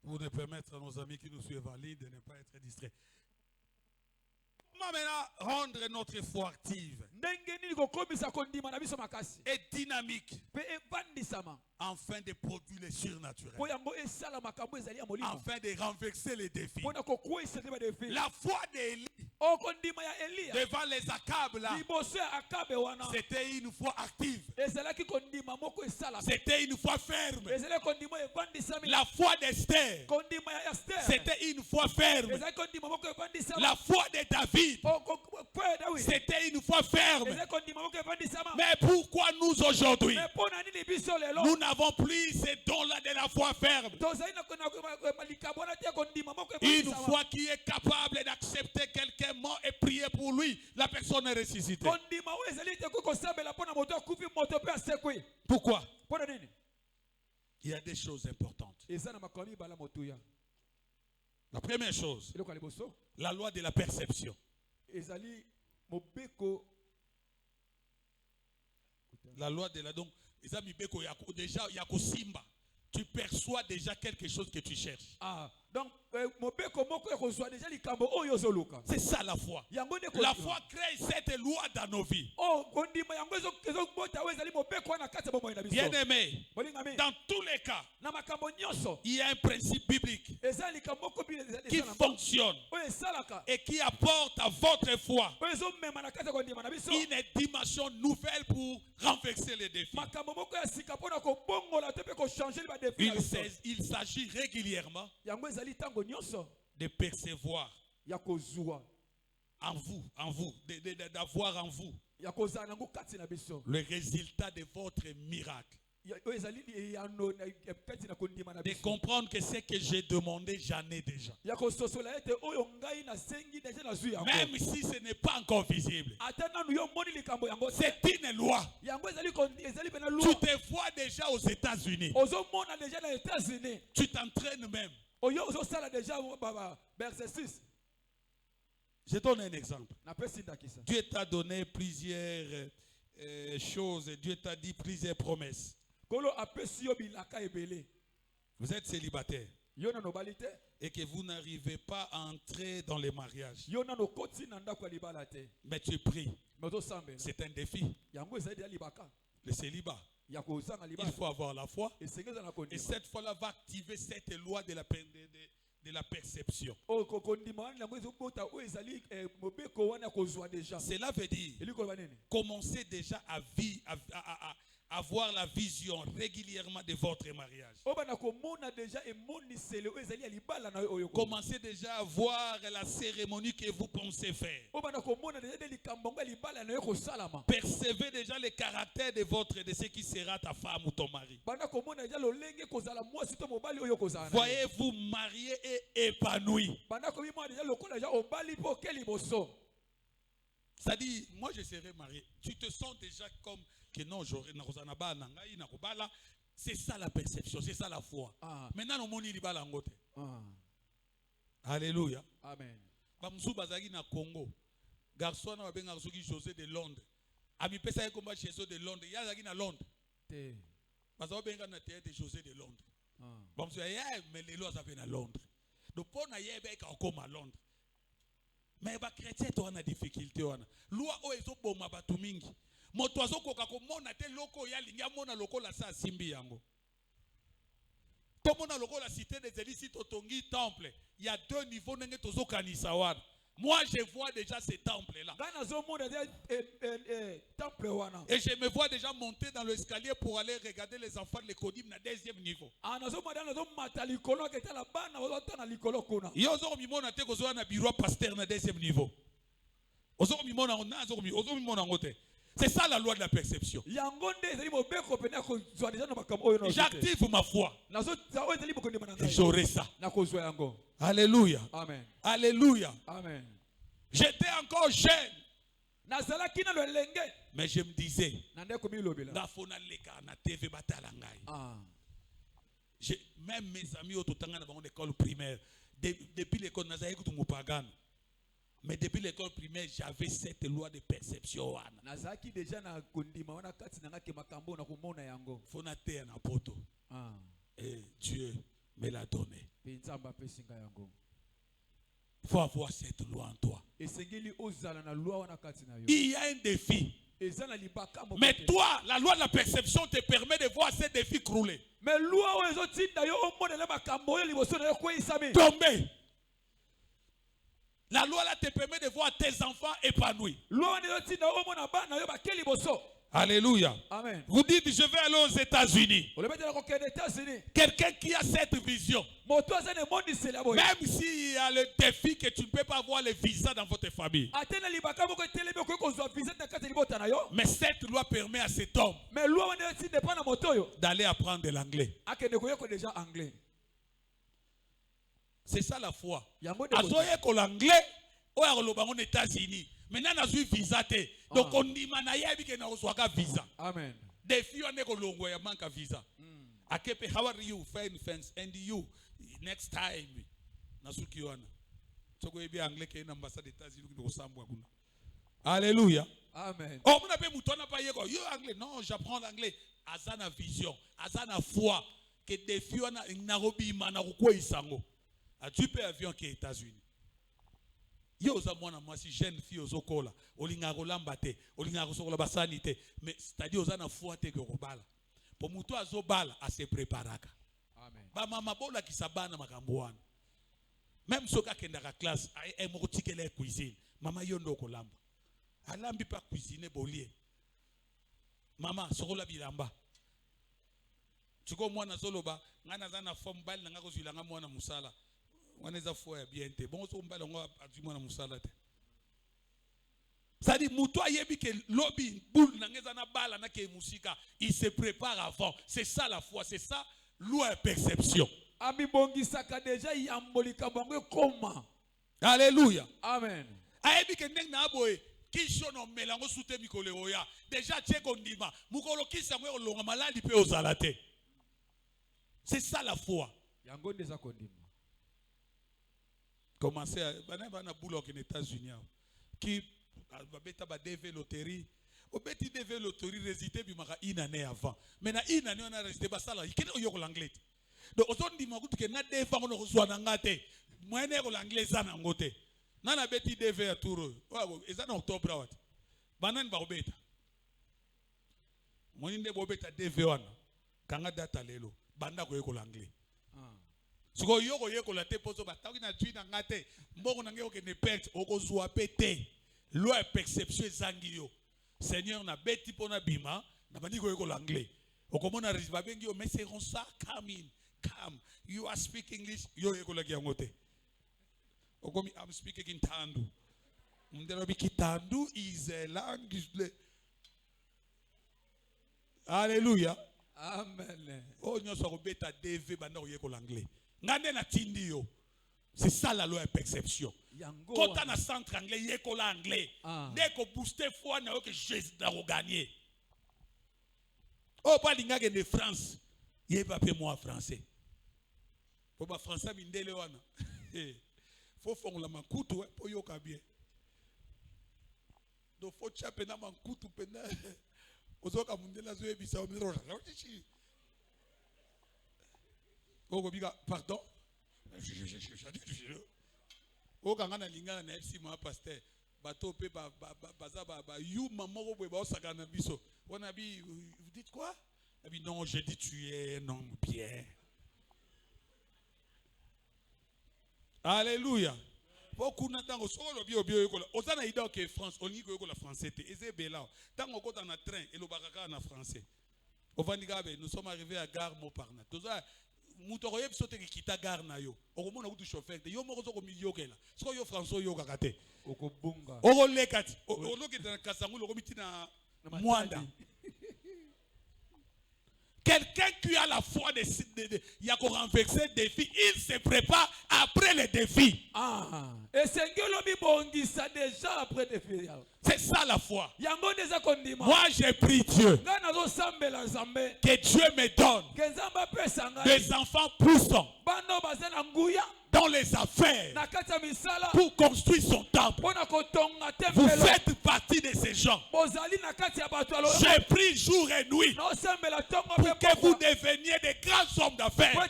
Pour ne permettre à nos amis qui nous suivent en ligne de ne pas être distraits. Comment maintenant rendre notre foi active et dynamique afin de produire le surnaturel, afin de renverser les défis? La foi d'Élie devant les Akab là, c'était une foi active. C'était une foi ferme. La foi d'Esther, c'était une foi ferme. La foi de David, c'était une foi ferme. Mais pourquoi nous aujourd'hui, nous n'avons plus ces dons-là de la foi ferme? Une foi qui est capable d'accepter quelqu'un mort et prier pour lui, la personne est ressuscitée. Pourquoi? Il y a des choses importantes. La première chose, la loi de la perception. La loi de la donc, déjà Yako Simba. Tu perçois déjà quelque chose que tu cherches. Ah, donc c'est ça la foi. La foi crée cette loi dans nos vies. Bien aimé, dans tous les cas, il y a un principe biblique qui fonctionne et qui apporte à votre foi une dimension nouvelle pour renverser les défis. Il s'agit régulièrement de percevoir en vous, d'avoir en vous le résultat de votre miracle. de comprendre que ce que j'ai demandé, j'en ai déjà. Même si ce n'est pas encore visible. C'est une loi. Tu te vois déjà aux États-Unis. Tu t'entraînes même. Je donne un exemple. Dieu t'a donné plusieurs choses. Dieu t'a dit plusieurs promesses. Vous êtes célibataire et que vous n'arrivez pas à entrer dans les mariages. Mais tu pries. C'est un défi. Le célibat. Il faut avoir la foi. Et cette foi-là va activer cette loi de la perception. Cela veut dire commencez déjà à avoir la vision régulièrement de votre mariage. Commencez déjà à voir la cérémonie que vous pensez faire. Percevez déjà le caractère de ce qui sera ta femme ou ton mari. Voyez-vous marié et épanoui. C'est-à-dire, moi je serai marié. Tu te sens déjà comme que non, c'est ça la perception, c'est ça la foi. Maintenant, on moni libala ngote. Alléluia. Amen. Bamsou bazaki na Congo. Garçon na benga soki José de Londres. Ami pesa komba José de Londres. Ya zaki na Londres. Bazao benga na théâtre de José de Londres. Bamsou ya mais les lois avaient na Londres. Donc pour na yebe ka okoma à Londres. Mais ba chrétien to na difficulté wana. Loi o ezo boma batu mingi. Moto azokoka komona te loko ya linga mona lokola sa simbi yango. Tomona lokola cité des élites si totongi temple, il y a deux niveaux nenge tozo kanisa wana. Moi je vois déjà ces temples là. Et je me vois déjà monter dans l'escalier pour aller regarder les enfants de l'école na deuxième niveau. Yozo mimona te kozo na bureau pasteur na deuxième niveau. Ozo mimona on azo mimona ngote. C'est ça la loi de la perception. J'active ma foi. Et j'aurai ça. Alléluia. Amen. Alléluia. Amen. J'étais encore jeune. Mais je me disais, même mes amis au l'école primaire, depuis l'école, mais depuis l'école primaire, j'avais cette loi de perception. Et Dieu me l'a donné. Il faut avoir cette loi en toi. Il y a un défi. Mais toi, la loi de la perception te permet de voir ces défis crouler. Tomber. La loi là te permet de voir tes enfants épanouis. Alléluia. Amen. Vous dites, je vais aller aux États-Unis. Quelqu'un qui a cette vision, même s'il y a le défi que tu ne peux pas avoir le visa dans votre famille, mais cette loi permet à cet homme d'aller apprendre l'anglais. C'est ça la foi. Azoye ko l'anglais, aux États-Unis. Maintenant, on a eu visa. Donc, on dit que on a visa. Amen. Des filles, on a manque visa. Akepe, how are you? Fine, friends. And you, next time. Alléluia. Amen. Oh, on a pas yo anglais. Non, j'apprends l'anglais. Azana vision, azana foi. Que des filles, on a Nairobi, Manarukwa, Isango. Tu peux avion qui est États-Unis. Yo za mwana mwasi jeune fille ozokola olinga rolamba te olinga rosokola basani te mais c'est-à-dire ozana foi te ko bala po mutu azobala ase préparaka. Amen. Ba mama bola kisabana makambo wana même soka kenda ka classe ay moko tikele cuisine mama yondo ko lamba alambi pa cuisiner bolie mama sokola bilamba tuko mwana zoloba ngana zana forme bal nga ko zwilanga mwana musala. Ça dit, Mouto ayebi que lobby, boule, nangezana bala, na ke musika, il se prépare avant. C'est ça la foi, c'est ça, loi et perception. Alléluia. Amen. Ayebi que neng na aboye, qui chono melango soute mikole oya. Déjà, tche kondima, mukolo ki samwe olonga maladi pe ozalate. C'est ça la foi. Commencez à bana boulot aux États-Unis qui va ba DV loterie au beti DV loterie résister bi maka une année avant maintenant une année on a résidé ba sala ikene oyoko l'anglais donc on dit makutu ke na DV on reçoit na ngate moyenne ko l'anglais za na ngote na na beti DV à tour eza na octobre wat banane ba obeta moyenne bo beta DV wana kanga data lelo banda ko yeko l'anglais siko yoko yeko la te poso bataki na tui na ngate mboko na ngeko ke ne perte okozwa pete loi perception zangio Seigneur na beti pona bima na bandi ko yeko l'anglais okomona risba bengi o mais c'est ça come you are speaking English yo yeko la kiangote okomi I'm speaking in Tandu mndelo bi kitandu is a language. Alléluia. Amen. Oh nyoso ko beta DV banda ko yeko l'anglais. C'est ça la loi de perception. Quand on a un centre anglais, il y a anglais. Dès qu'on booste foi, on a que Jésus a gagné. Oh, pas l'ingage de France. Il n'y a pas de moi français. Pour les Français, il faut faire la mankoutou pour y aller bien. Donc, il faut chaper la mankoutou. Aux autres, pardon. Oh, quand on a l'ingana na FC moi pasteur, bateau pe baza you maman ko ba osakana biso. On a dit vous dites quoi? A dit non, je dis tu es un homme bien. Alléluia. Beaucoup n'attendent solo bio école. Osana ida que France, on y ko la français te. Eze bela. Tant on dans un train et le baraka en français. Au Vandigabe, nous sommes arrivés à Gare Montparnasse. Moutoroye bisote ki kita gare na yo okomona kutu chauffeur te yo moko zo ko miliyokela siko yo François yo kakate okobunga okolekati oloketa na kasangu lokomiti na mwanda. Quelqu'un qui a la foi de il y a qu'on renverser des défis, il se prépare après les défis. Et c'est que déjà après les défis. C'est ça la foi. Moi j'ai pris Dieu. Que Dieu me donne des enfants poussants dans les affaires pour construire son temple. Vous faites partie de ces gens. J'ai pris jour et nuit pour que vous deveniez des grands hommes d'affaires et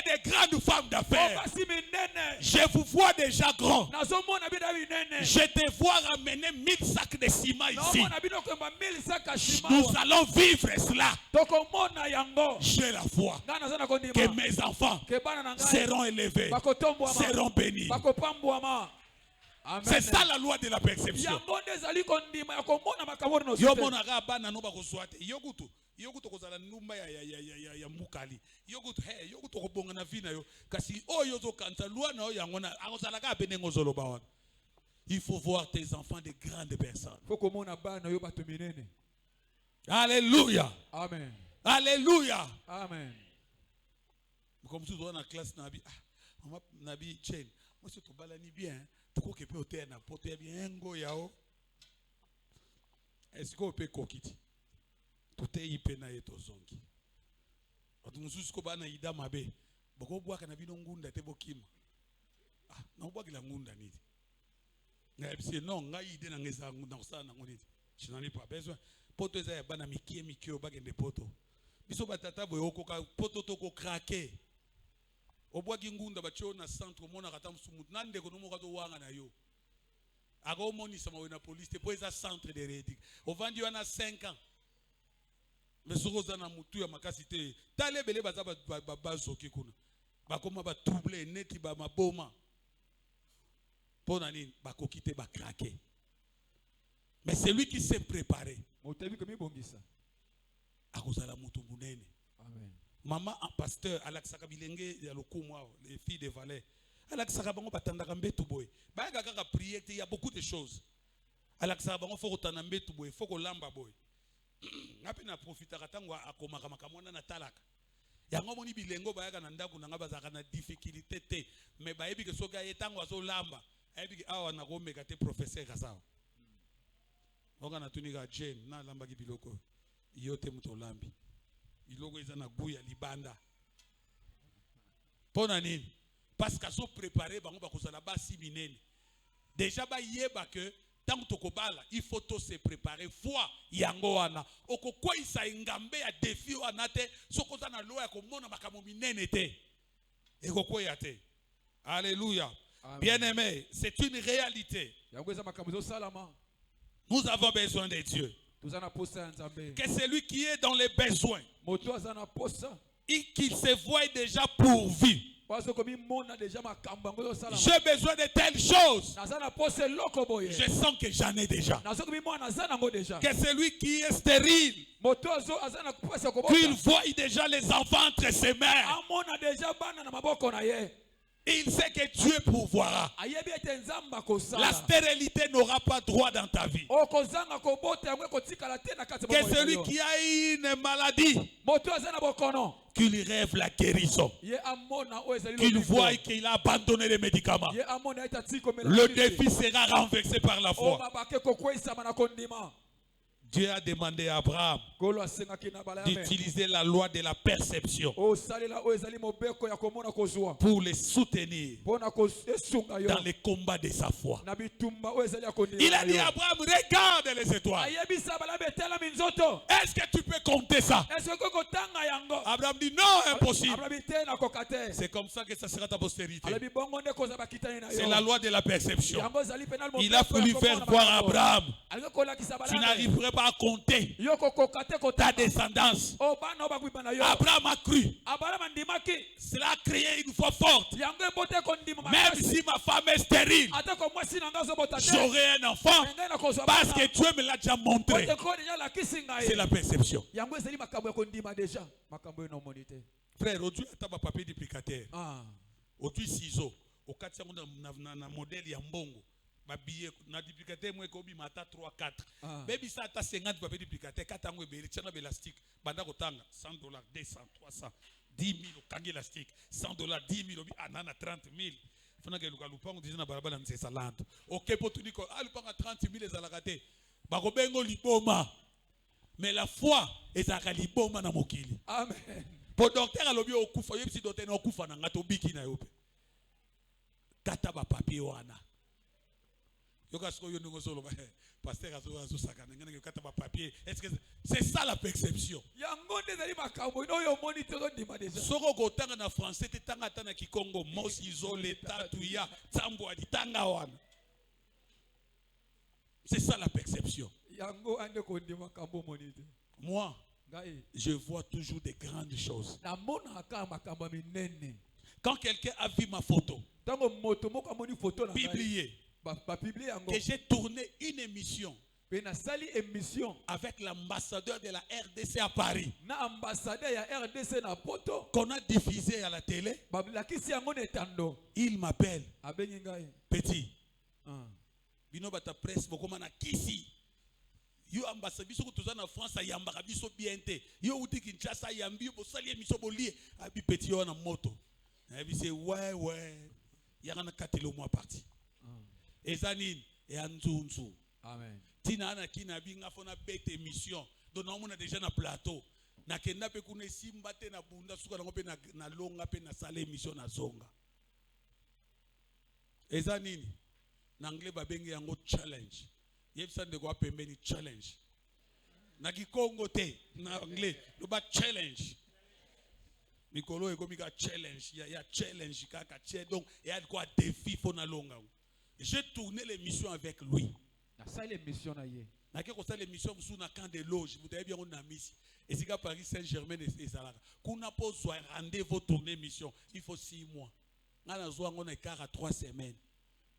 des grandes femmes d'affaires. Je vous vois déjà grand. Je te vois ramener 1000 sacs de ciment ici. Nous allons vivre cela. J'ai la foi que mes enfants seront élevés, seront bénis. C'est ça la loi de la perception. Yoguto kozala numba ya mukali yoguto yoguto kobonga na vina yo kasi oyo zo kanta loi na yo ngona akozala ka benengo zoloba wana. Il faut voir tes enfants de grandes personnes. Alléluia. Amen. Alléluia. Amen. Comme tu vois dans la classe nabi nabi chain moi c'est to balani bien tu ko kepe hotel na pote bien ngo yao est-ce qu'on peut kokiti tout est ipena eto zongi atumususu ko bana ida mabe bako bwaka na bino ngunda te bokima na bwaka la ngunda niti na ebisi non nga ide na ngeza ngunda kusana na ngoni je n'en ai pas besoin poto eza ya bana mikie obakende poto biso batata boye okoka poto to ko craquer obwaki ngunda bacho na centre mona kata msumu nande ko no moka to wanga na yo ako moni sama we na police te po eza centre de rééducation ovandi wana 5 ans mais sokoza na mutu ya makasi te tale bele baza bazoki kuna bakoma ba troubler neti ba maboma pona nini bakoki te ba craquer mais c'est lui qui s'est préparé motabi komi bongisa akozala mutu munene. Amen. Maman en pasteur alakisaka bilenge ya lokumu les filles de Valais alakisaka bango batandaka mbetu boy bayaka kaka prier te, il y a beaucoup de choses alakisa bango foko tanambe tu boy foko lamba boy ngapi na profita katango akomaka makamona na talaka yango moni bilengo bayaka na ndako na ngaba na difficulté te mais bayebi ke soka yetango azo lamba ayebi ke awa na komeka te professeur kasawa onga na tunika Jane na lamba ki biloko yote muto lambi biloko eza na guya libanda pona nini parce que so préparer bango ba kozala basi minene déjà ba yeba que tant tokobala il faut tout se préparer foi yango wana okokwa isa ngambe ya défi wana te sokoza na loya komona makamo minene te ekokwa te. Alléluia. Bien-aimé, c'est une réalité. Nous avons besoin de Dieu. Que celui qui est dans les besoins, qu'il se voie déjà pourvu. J'ai besoin de telles choses. Je sens que j'en ai déjà. Que celui qui est stérile, qu'il voit déjà les enfants entre ses mains. Il sait que Dieu pourvoira. La stérilité n'aura pas droit dans ta vie. Que celui qui a une maladie, qu'il rêve la guérison. Qu'il voit qu'il a abandonné les médicaments. Le défi sera renversé par la foi. Dieu a demandé à Abraham d'utiliser la loi de la perception pour les soutenir dans les combats de sa foi. Il a dit à Abraham, regarde les étoiles. Est-ce que tu peux compter ça? Abraham dit non, impossible. C'est comme ça que ça sera ta postérité. C'est la loi de la perception. Il a fallu faire voir à Abraham, tu n'arriverais pas à compter ta descendance. Abraham a cru. Cela a créé une foi forte. Même si ma femme est stérile, j'aurai un enfant parce que Dieu me l'a déjà montré. C'est la perception. Frère, aujourd'hui, tu as un papier duplicateur. Aujourd'hui, ciseaux. Au cas où na modèle yambongo. Billet na duplicateur moi ko bi mata 3 4 baby ça ta 50 papier duplicateur 4 ans be tchana élastique banda ko tanga $100 200 300 10 000 kangi élastique $100 10 000 bi anana 30 000 fana ke luka lupango dizina barabara nse salando OK potuni ko alupanga 30 000 ezalakate bako bengo liboma mais la foi ezaka liboma na mokili. Amen. Po docteur alobi okufa yebisi docteur na okufa na ngato biki na yope kata ba papier wana. Est-ce que c'est ça la perception? C'est ça la perception. Moi, je vois toujours des grandes choses. Quand quelqu'un a vu ma photo, publié, que j'ai tourné une émission avec l'ambassadeur de la RDC à Paris, qu'on a diffusé à la télé. Il m'appelle Petit bino bata presse bokomana kisi yo ambassadeur biso ko tozana France ayambaka biso bien te yo uti Kinshasa yambi bo sali émission bolie abi Petit yo na moto abi c'est ouais yakana katelo moi parti Ezanine et Anzunzu. Amen. Tina na kina binga fona bête émission. Donc on a déjà na plateau. Na kenda pe kuna simba te na bunda suka na ngope na longa pe na sale émission na zonga. Ezanine na anglais ba bengi yango challenge. Yebisa ndeko pembeni challenge. Na Kikongo te na anglais lo ba challenge. Mikolo ekomika challenge ya challenge kaka che donc il y a quoi défi fona longa. J'ai tourné l'émission avec lui. L'émission sous na camp de loge. Vous avez bien on a mis. Et c'est qu'à Paris Saint-Germain et Zalaga. Qu'on a pas rendez-vous tourner l'émission. Il faut 6 mois. On a besoin on a quart à 3 semaines.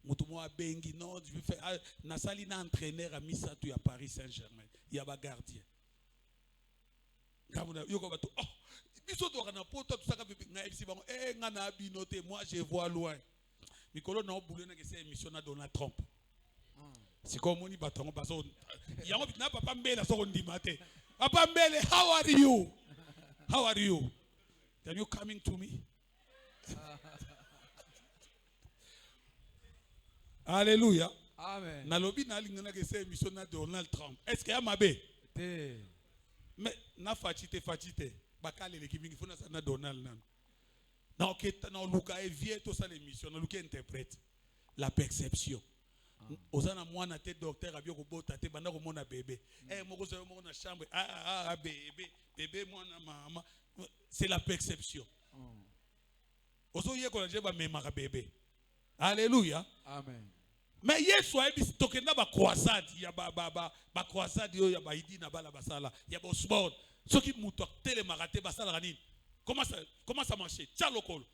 Moutouma bengi non, je vais faire na sali na entraîneur à Misatu à Paris Saint-Germain. Il y a ba gardien. Yoko bato. Oh, biso to kana poto tout ça ka na FC bango. Eh ngana binoté, moi je vois loin. Mikolo na boulé na que c'est émission na Donald Trump. C'est comme on y bâton, parce que yango bitna papa mbele so ndimate. Papa mbele, how are you? How are you? Are you coming to me? Alléluia. Amen. Nalobi na lingana ke se mission na Donald Trump. Est-ce qu'il y a mabe? Mais na fatite. Bakale le kivingi fona sa na Donald nan. Na oketa na luka e vie to sa l'émission, na luka interprète la perception. Ozana mwana te docteur abio ko bota te banda ko mona bébé. Eh moko so moko na chambre bébé mwana mama. C'est la perception. Ozo ye ko na jeba memaka bébé. Alléluia. Amen. Mais Yesu a dit tokenda ba croisade ya ba croisade yo ya ba idi na bala basala ya ba sport. Ce qui muto tele marate basala nini? Comment ça marche? Tia lokolo.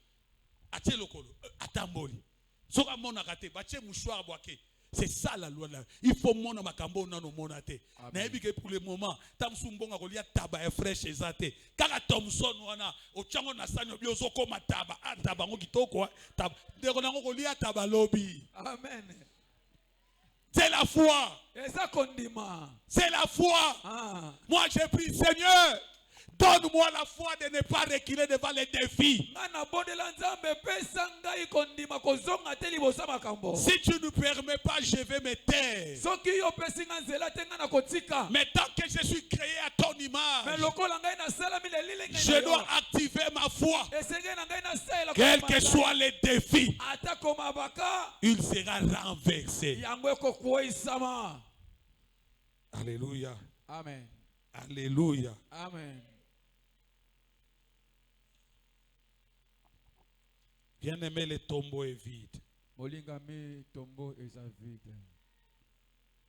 Atie lokolo. Atamboli. Soka mona kate ba tie mouchoir boake. C'est ça la loi là. Il faut mona makambo na no mona te. Na ebi ke pour le moment, tamsu mbonga ko lia taba e fresh ezate. Kaka Thomson wana o chango na sanyo bio zoko mataba. Taba ngo kitoko taba. Ndeko na ngo lia taba lobby. Amen. C'est la foi. C'est la foi. Moi j'ai pris, Seigneur, donne-moi la foi de ne pas reculer devant les défis. Si tu ne permets pas, je vais me taire. Mais tant que je suis créé à ton image, je dois activer ma foi. Quels que soient les défis, il sera renversé. Alléluia. Amen. Alléluia. Amen. Bien-aimé, le tombeau est vide. Nous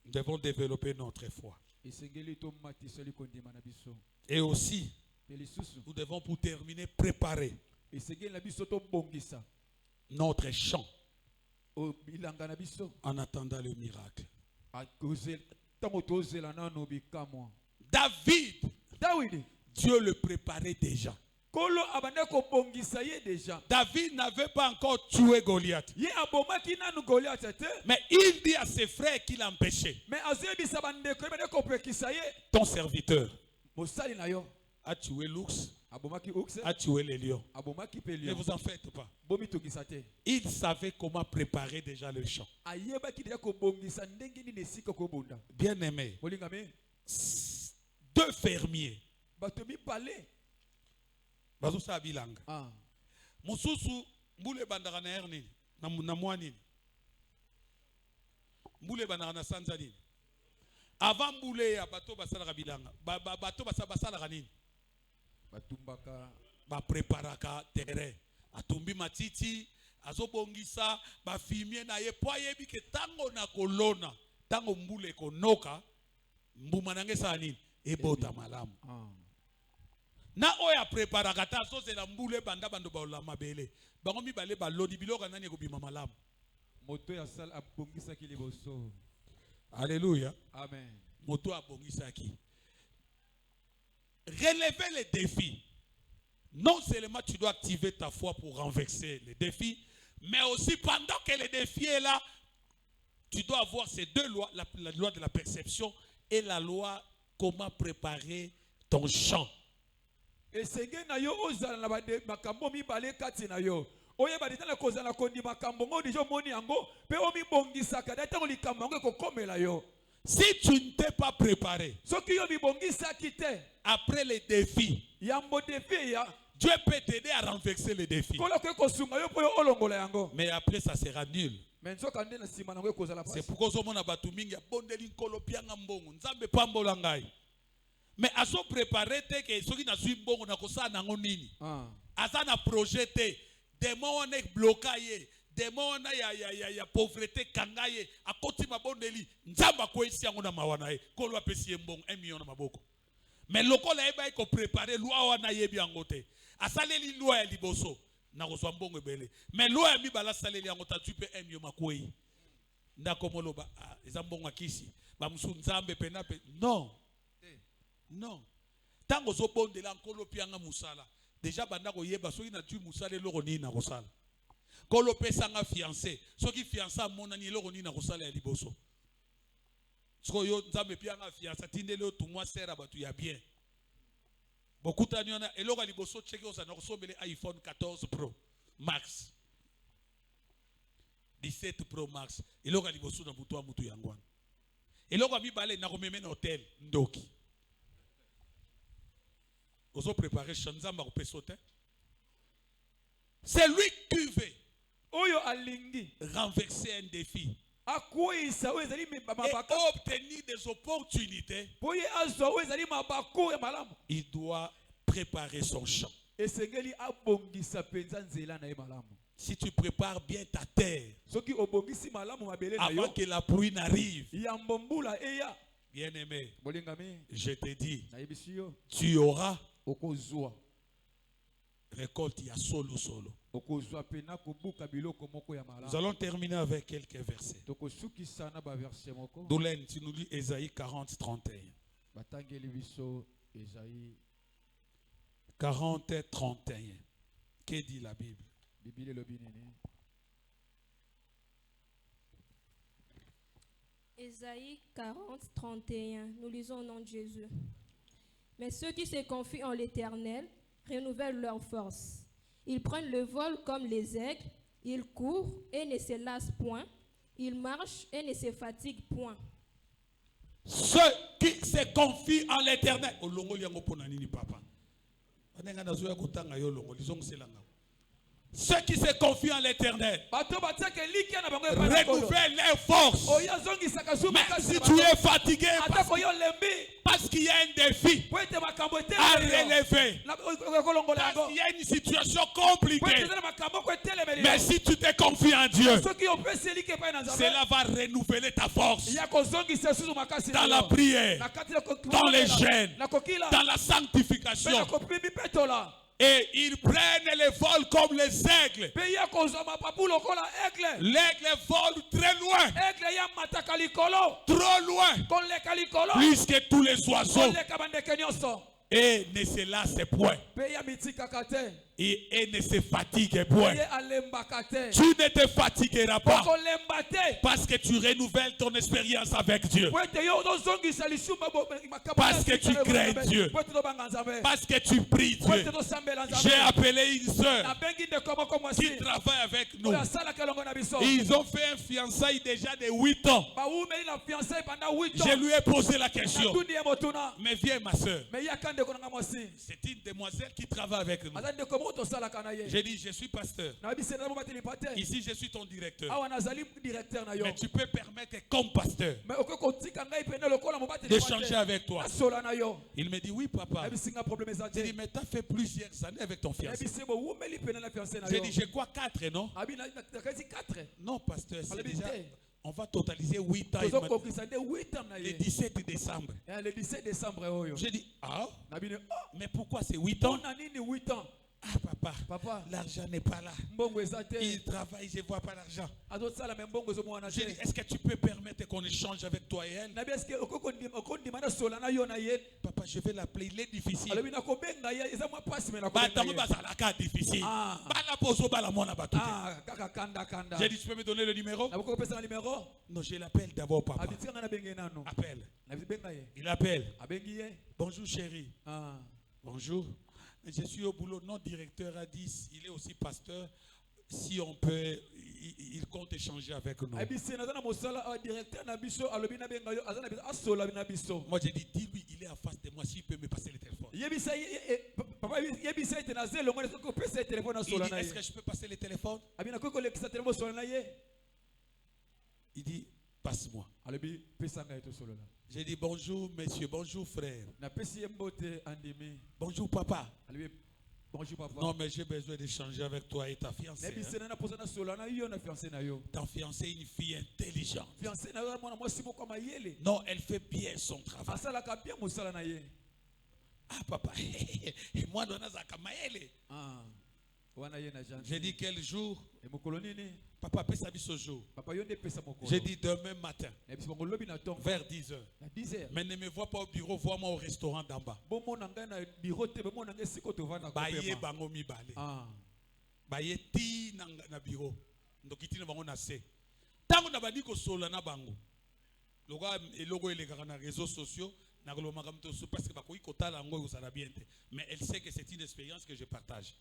devons développer notre foi. Et aussi, nous devons pour terminer préparer notre chant en attendant le miracle. David, Dieu le préparait déjà. David n'avait pas encore tué Goliath. Mais il dit à ses frères qu'il empêchait. Ton serviteur a tué l'ours, a tué les lions. Ne vous en faites pas. Il savait comment préparer déjà le champ. Bien aimé, deux fermiers. Bazusa bilanga. Mususu mbule bandaka na erni na mwani. Mbule bandaka na sanza nini. Avant mbule ya bato basala bilanga. Bato basala nini. Batumbaka ba preparaka terrain. Atumbi matiti, azobongisa, ba filmier na ye po yebi ke tango na kolona, tango mbule konoka, mbuma nange sa nini ebota malamu. Na oya prepara kata so se la mbule banda bando ba la mabele bango mi bale ba lodi biloka nani ko bima malamu moto ya sal abongisa ki liboso. Alléluia. Amen. Moto abongisa ki. Relever les défis. Non seulement tu dois activer ta foi pour renverser les défis, mais aussi pendant que le défi est là, tu dois avoir ces deux lois, la loi de la perception et la loi comment préparer ton champ. Et c'est na yo ozala na ba makambo mi balé kati na yo. Oye ba ditana kozala kondi makambo ngo dijo moni yango pe o mi bongisa ka data ko likambo ngo ko komela yo. Si tu ne t'es pas préparé, soki yo mi bongisa kite après les défis, yambo défi ya Dieu peut t'aider à renverser les défis. Kola ko ko sunga yo po yo olongola yango. Mais après ça sera nul. C'est pourquoi on a battu mingi bondeli nkolo pianga mbongo nzambe pambola ngai. Mais à se préparer que ceux qui n'a suivi bon on a kosa nango nini. Asa na projeté démon on est bloqué, démon na ya pauvreté kangaye akoti mabondeli nzamba ko isi yango na mawana e kolo apesi mbongo 1 million na maboko. Mais lokola eba ko préparer loi wana yebi yango te. Asaleli loi ya liboso na kozwa mbongo ebele. Mais loi ya mibala saleli yango ta tu pe 1 million makoyi. Ndako moloba eza mbongo akisi ba musu nzambe pena pe non. Non. Tango zo bondela nkolo pianga musala. Déjà banda ko yeba soki na tu musala eloko nini na kosala. Kolo pesa nga fiancé. Soki fiancé monani eloko nini na kosala ya liboso. Siko yo nzambe pia nga fiança tindele yo tumwa sera batu ya bien. Beaucoup tanyona eloko liboso cheke osana kosomele iPhone 14 Pro Max. 17 Pro Max. Eloko liboso na butu wa mutu yangwana. Eloko mibale na komeme na hotel ndoki. Oso préparer chanzamba ko pesote. C'est lui qui veut Oyo alingi. renverser un défi. Akwisa oyo ezali Et mabaka. obtenir des opportunités. Boye azwa oyo ezali mabako ya malamu. Il doit préparer son champ. Esengeli abongisa penza nzela na ye malamu. Si tu prépares bien ta terre Soki obongisi malamu mabele na yo. avant que la pluie n'arrive, Ya mbombula eya. bien-aimé, Bolingami. je te dis, Na yebisi yo. tu auras Okozwa. récolte ya solo solo. Okozwa pena kobuka biloko moko ya Nous malamu. allons terminer avec quelques versets. Tokosukisa na ba verset moko. Doulène, tu nous lis Ésaïe 40, 31. Batangeli biso Esaïe 40 et 31. Que dit la Bible? Bible lobi nini? Ésaïe 40, 31. Nous lisons au nom de Jésus. Mais ceux qui se confient en l'Éternel renouvellent leur force. Ils prennent le vol comme les aigles. Ils courent et ne se lassent point. Ils marchent et ne se fatiguent point. Ceux qui se confient en l'Éternel. Olongo liango pona nini papa. Onenga nazoya kotanga yo longo lisongo selanga. Ceux qui se confient en l'Éternel renouvellent leurs forces. Même si tu es fatigué, parce qu'il y a un défi à relever, parce qu'il y a une situation compliquée, mais si tu te confies en Dieu, cela va renouveler ta force dans la prière, dans les jeûnes, dans la sanctification. Et ils prennent les vols comme les aigles. L'aigle vole très loin. Trop loin. Plus que tous les oiseaux. Et ne se lasse point. Et ne se fatigue point. Tu ne te fatigueras pas. Parce que tu renouvelles ton expérience avec Dieu. Parce que tu crains Dieu. Parce que tu pries Dieu. J'ai appelé une soeur qui travaille avec nous. Ils ont fait un fiançailles déjà de 8 ans. Je lui ai posé la question. Mais viens ma soeur. C'est une demoiselle qui travaille avec nous. J'ai dit, je suis pasteur. Ici, je suis ton directeur. Mais tu peux permettre comme pasteur d'échanger avec toi. Il me dit, oui, papa. J'ai dit, mais tu as fait plusieurs années avec ton fiancé. J'ai dit, j'ai quoi 4, non? Non, pasteur, c'est déjà... On va totaliser 8 ans. Le 17 décembre. J'ai dit, ah, mais pourquoi c'est 8 ans? Ah, papa, l'argent n'est pas là. Il travaille, je ne vois pas l'argent. J'ai dit, est-ce que tu peux permettre qu'on échange avec toi et elle? Papa, je vais l'appeler, il est difficile. Difficile. J'ai dit, tu peux me donner le numéro? Non, je l'appelle d'abord, papa. Appelle. Il appelle. Bonjour, chérie. Bonjour. Je suis au boulot. Notre directeur a dit, il est aussi pasteur. Si on peut, il compte échanger avec nous. Moi, j'ai dit, dis-lui, il est en face de moi. S'il peut me passer le téléphone. Il dit, est-ce que je peux passer le téléphone? Il dit, passe-moi. J'ai dit, bonjour, monsieur, bonjour, frère. Bonjour, papa. Non, mais j'ai besoin d'échanger avec toi et ta fiancée. Ta fiancée est une fille intelligente. Non, elle fait bien son travail. Ah, papa. Et moi, j'ai dit quel jour? Papa, passe à ce jour. J'ai dit demain matin, vers 10h. Mais ne me vois pas au bureau, vois-moi au restaurant d'en bas. Baye bango mibale. Baye ti na bureau. Donc iti na bango na se. Tango na bandi ko solo na bango. Le logo et les réseaux sociaux, parce que mais elle sait que c'est une expérience que je partage.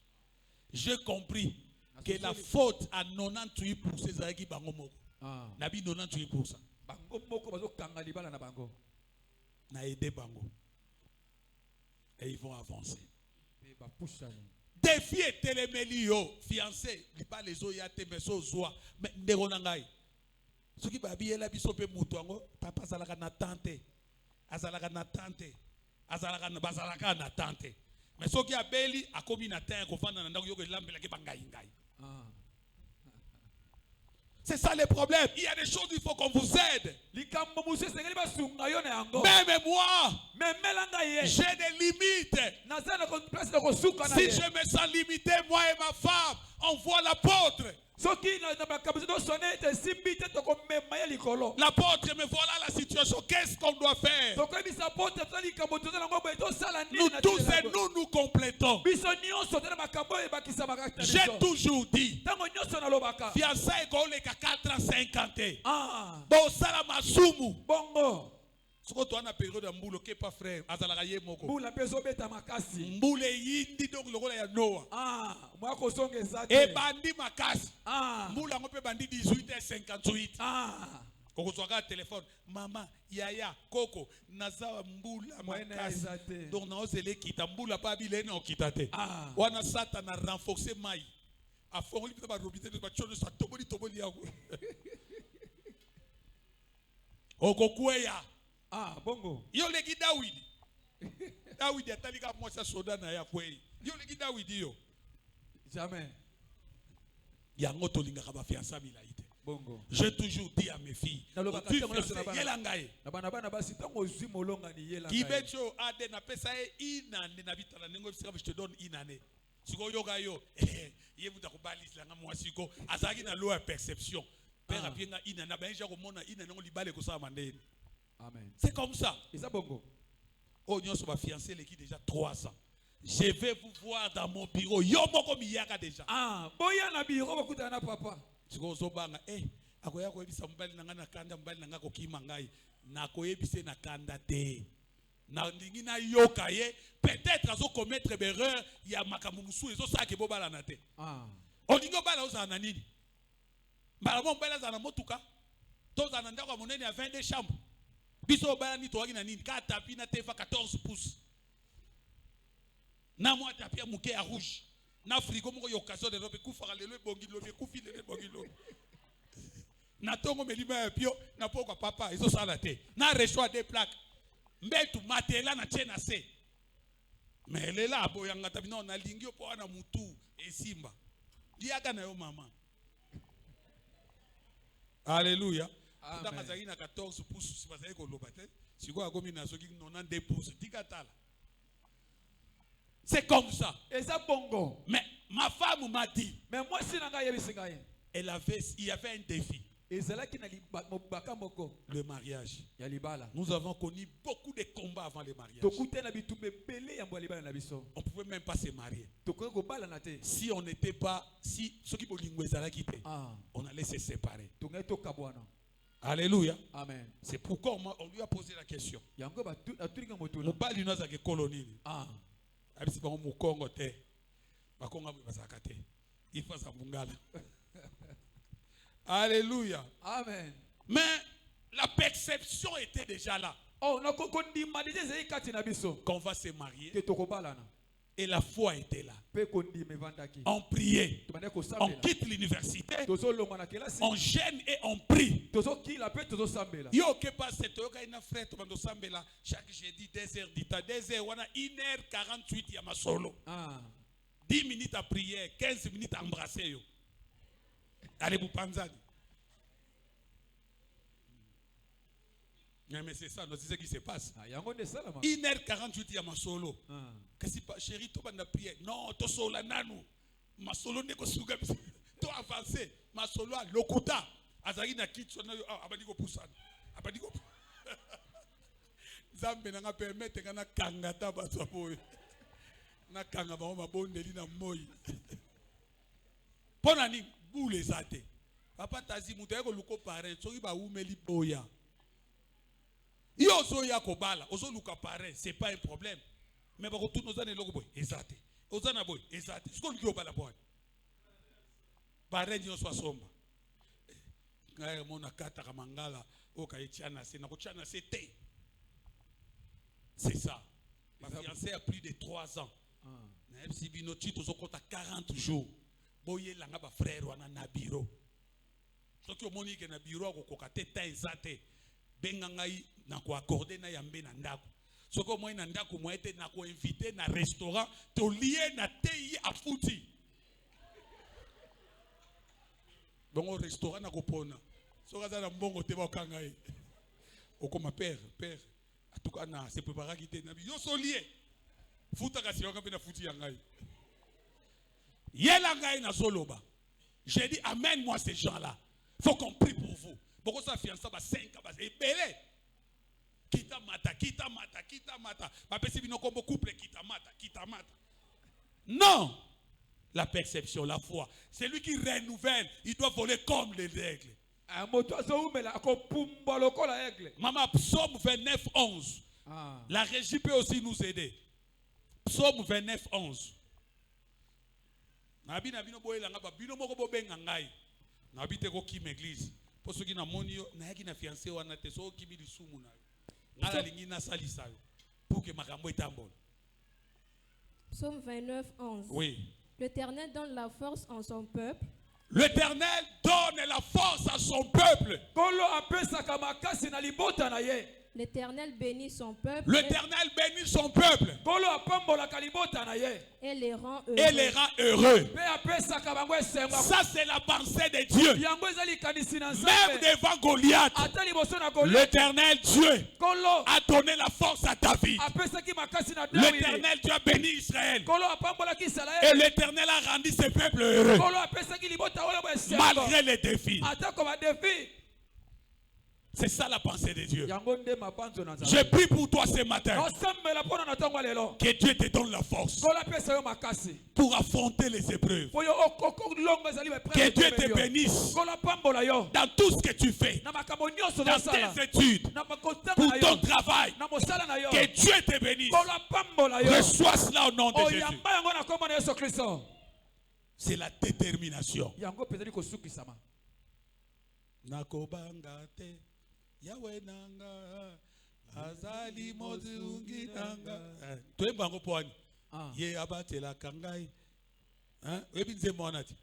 J'ai compris que la faute à 98% c'est qui bango nabi 98%. Na aidé bango. Et ils vont avancer. Défi et télémélio, fiancé, il pas les oyate mais so zoa, mais ndegonangai. Ce qui va bien la biso pe mutuango, papa zalaka na tante, azalaka na tante, azalaka na bazalaka na tante. Mais ce qui a beli a commis na terre, qu'on fait dans l'endroit où il y a l'ambulance qui bangaï. C'est ça le problème. Il y a des choses, il faut qu'on vous aide. Même moi, j'ai des limites. Si je me sens limité, moi et ma femme, on voit l'apôtre. L'apôtre me voilà la situation. Qu'est-ce qu'on doit faire? Nous tous et nous complétons. J'ai toujours dit, fiançailles est 4 ans 50. Bon, ça la masumu. Ce que tu as une période de mboule, qui n'est pas frère, azalakaye moko. Mboule yindi donc le rôle est Noah. Et bandi makasi. Mboule on peut bandi 18h58. Koko soka téléphone, maman, yaya, koko, naza mboula makasi. Donc na ozele kita mboula pa bilene o kitate. Wana sata na renforcer mai. A fond li ba robité de ba chono sa toboli yango. Okokweya. Bongo. Yo legi Dawidi. Dawidi atalika mwasa soda na ya kweli. Yo legi Dawidi yo. Jamais. Yango tolinga ka ba fiança milaite. Bongo. J'ai toujours dit à mes filles, Kibecho ade na pesa inane na bitala nengo bisika je te donne inane. Siko yoga yo. Yebu takubalisi langa mwasiko azaki na loi perception. Père apienga inana benja ko mona inane ngo libale ko sa mandeni. Amen. C'est comme ça. Et ça bongo. Oh, nous sommes fiancés les qui déjà 3 ans. Je vais vous voir dans mon bureau. Yo moko miyaka déjà. Boya na bureau bakuta na papa. Siko zobanga akoya ko ebisa mbali nanga na kanda mbali nanga ko kimangai. Na ko ebise na kanda te. Na ndingi na yoka ye peut-être azo commettre erreur ya makamusu ezo saki bobala na te. Olingo bala ozana nini? Mbala mo mbala za na motuka. Toza na ndako monene ya 22 chambres. Biso bala ni toaki na nini? Ka tapi na tefa 14 pouces. Na moi tapi muke ya rouge. Na frigo moko occasion de robe kufa lelo bongi lobe kufi lelo bongi lobe. Na tongo melima ya pio na poko papa iso sala te. Na reçoit des plaques. Mbetu matela na chena se. Mais lela boyanga tapi na lingi po na mutu esimba. Diaka na yo mama. Alléluia. Dans na 14 pouces, si vous avez si vous avez 92 pouces, c'est comme ça. Et ça bongo. Mais ma femme m'a dit, mais moi si il y avait un défi. Le mariage. Nous avons connu beaucoup de combats avant le mariage. On ne pouvait même pas se marier. Si on n'était pas, si ceux qui on allait se séparer. Alléluia. Amen. C'est pourquoi on lui a posé la question. Alléluia. Amen. Mais la perception était déjà là. Qu'on va se marier. Et la foi était là. On priait. On quitte l'université. On gêne et on prie. Yo que passe chaque jeudi 2h d'Ita. 2h, on a 1h48 ya masolo. 10 minutes à prière, 15 minutes à embrasser. Allez vous panzani. Mais c'est ça, c'est ce qui se passe. 1h48 ya masolo. Kasi pa chérie to banda prière. Non, to sola nanu. Masolo ne ko suga biso. To avancer. Masolo a lokuta. Azali na kitso na abadi ko pusana. Abadi ko. Zambe na nga permettre kana kangata bato boy. Na kanga ba mabondeli na moyi. Pona ni boule zate. Papa tazi muto eko luko pare. Soki ba umeli boya. ozo ya kobala ozo luka pare c'est pas un problème mais bako tout nos années loko boy ezate ozana boy ezate siko luki obala boy pare nyo so somba ngaya mona kata kamangala okaichana c'est na kochana c'était c'est ça ma fiancée a plus de 3 ans na si bino tito zo kota 40 jours boye langa ba frère wana na bureau soki omoni ke na bureau akokoka te ta ezate benga ngai na ko accorder na yambe na ndako soko moi na ndako moi ete na ko inviter na restaurant to lié na tei afuti bongo restaurant na ko pona soka za na mbongo te ba kangai okoma père en tout cas na se prépara kite na yo so lié futa kasi yoka pe na futi ya ngai yela ngai na soloba j'ai dit amène-moi ces gens-là faut qu'on prie pour vous. Beaucoup ça fiancé ba 5 ba ebele. Kita mata. Ba pesi bino kombo couple kita mata. Non. La perception, la foi, c'est lui qui renouvelle, il doit voler comme les règles. Maman, psaume 29 11. La régie peut aussi nous aider. Psaume 29 11. Na bino boyelanga ba bino moko bobenga ngai. Na bite ko kim église. Pour ceux qui na monio na yaki na fiancé wana te so ki bi lisumu na. Ngala lingi na salisa yo. Pour que makambo etambole. Psaume 29 11. Oui. L'Éternel donne la force en son peuple. L'Éternel donne la force à son peuple. L'Éternel bénit son peuple. L'Éternel bénit son peuple. Et les rend heureux. Et les rend heureux. Ça c'est la pensée de Dieu. Même devant Goliath, l'Éternel Dieu a donné la force à David. L'Éternel Dieu a béni Israël. Et l'Éternel a rendu ses peuples heureux. Malgré les défis. C'est ça la pensée de Dieu. Je prie pour toi ce matin. Que Dieu te donne la force pour affronter les épreuves. Que Dieu te bénisse dans tout ce que tu fais, dans tes études, pour ton travail. Que Dieu te bénisse. Reçois cela au nom de Jésus. C'est la détermination. Yahweh nanga azali mozungi nanga toemba ngo poani ye abatela kangai ebinze monati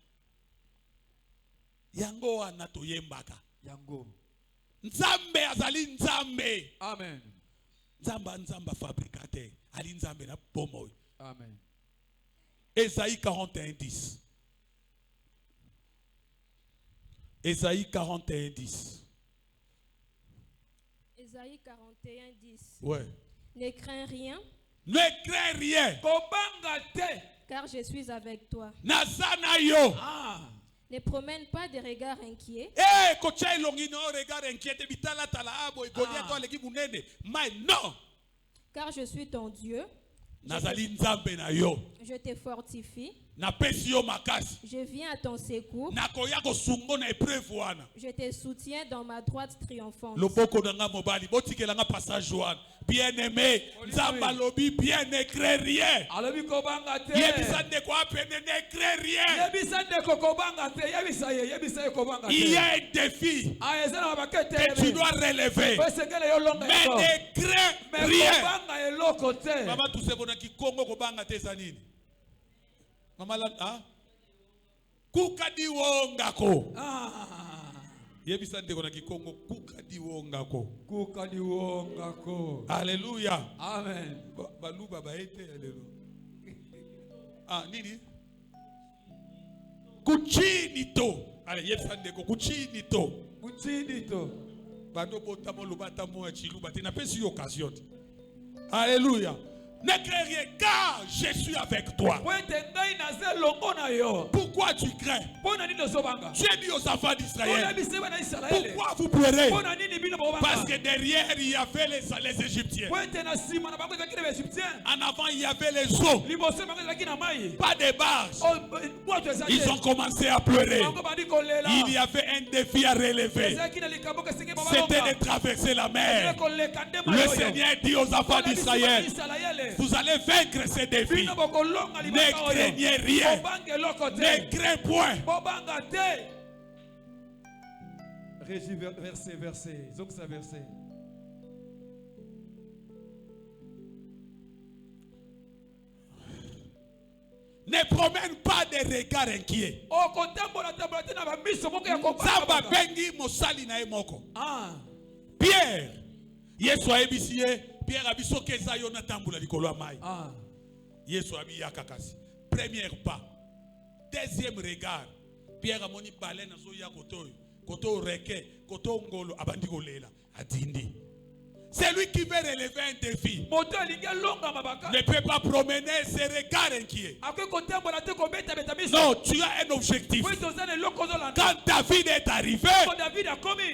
yango wana toyembaka yango nzambe azali nzambe amen nzamba fabricateur ali nzambe na bomo amen. Ésaïe 41:10. Ésaïe 41:10. Ésaïe 41:10. Ouais. Ne crains rien. Ne crains rien. Car je suis avec toi. Nazanayo. Ne promène pas des regards inquiets. Non. Car je suis ton Dieu. Je te fortifie. Je viens à ton secours. Je te soutiens dans ma droite triomphante. Bien-aimé, Nzambalobi bien ne crée rien. Il y a un défi que tu dois relever. Mais ne crée rien. Maman, tout ce qui Congo kobanga tezanini. Maman là, kukadi wongako. Yebisante kona kikongo kukadi wongako. Alléluia. Amen. Balu baba ete alléluia. Nini? Kuchini to. Allez, yebisante ko kuchini to. Bando botamo lubata mo chilu batina pesi occasion. Alléluia. Ne crains rien car je suis avec toi. Pourquoi tu crains? Tu es dit aux enfants d'Israël. Pourquoi vous pleurez? Parce que derrière il y avait les Égyptiens. En avant il y avait les eaux. Pas de barges. Ils ont commencé à pleurer. Il y avait un défi à relever. C'était de traverser la mer. Le Seigneur dit aux enfants d'Israël, vous allez vaincre ces défis. Ne craignez rien. Ne craignez point. Verset. Donc ça verset. Ne promène pas des regards inquiets. Pierre, Yesu ayebisie, Pierre abiso keza yona tambula likolo amai. Yesu abiya kakasi. Premier pas. Deuxième regard. Pierre amoni baleine azo ya koto reke, koto ngolo abandi kolela adindi. C'est lui qui veut relever un défi. Ne peut pas promener ses regards inquiets. Non, tu as un objectif. Quand David est arrivé,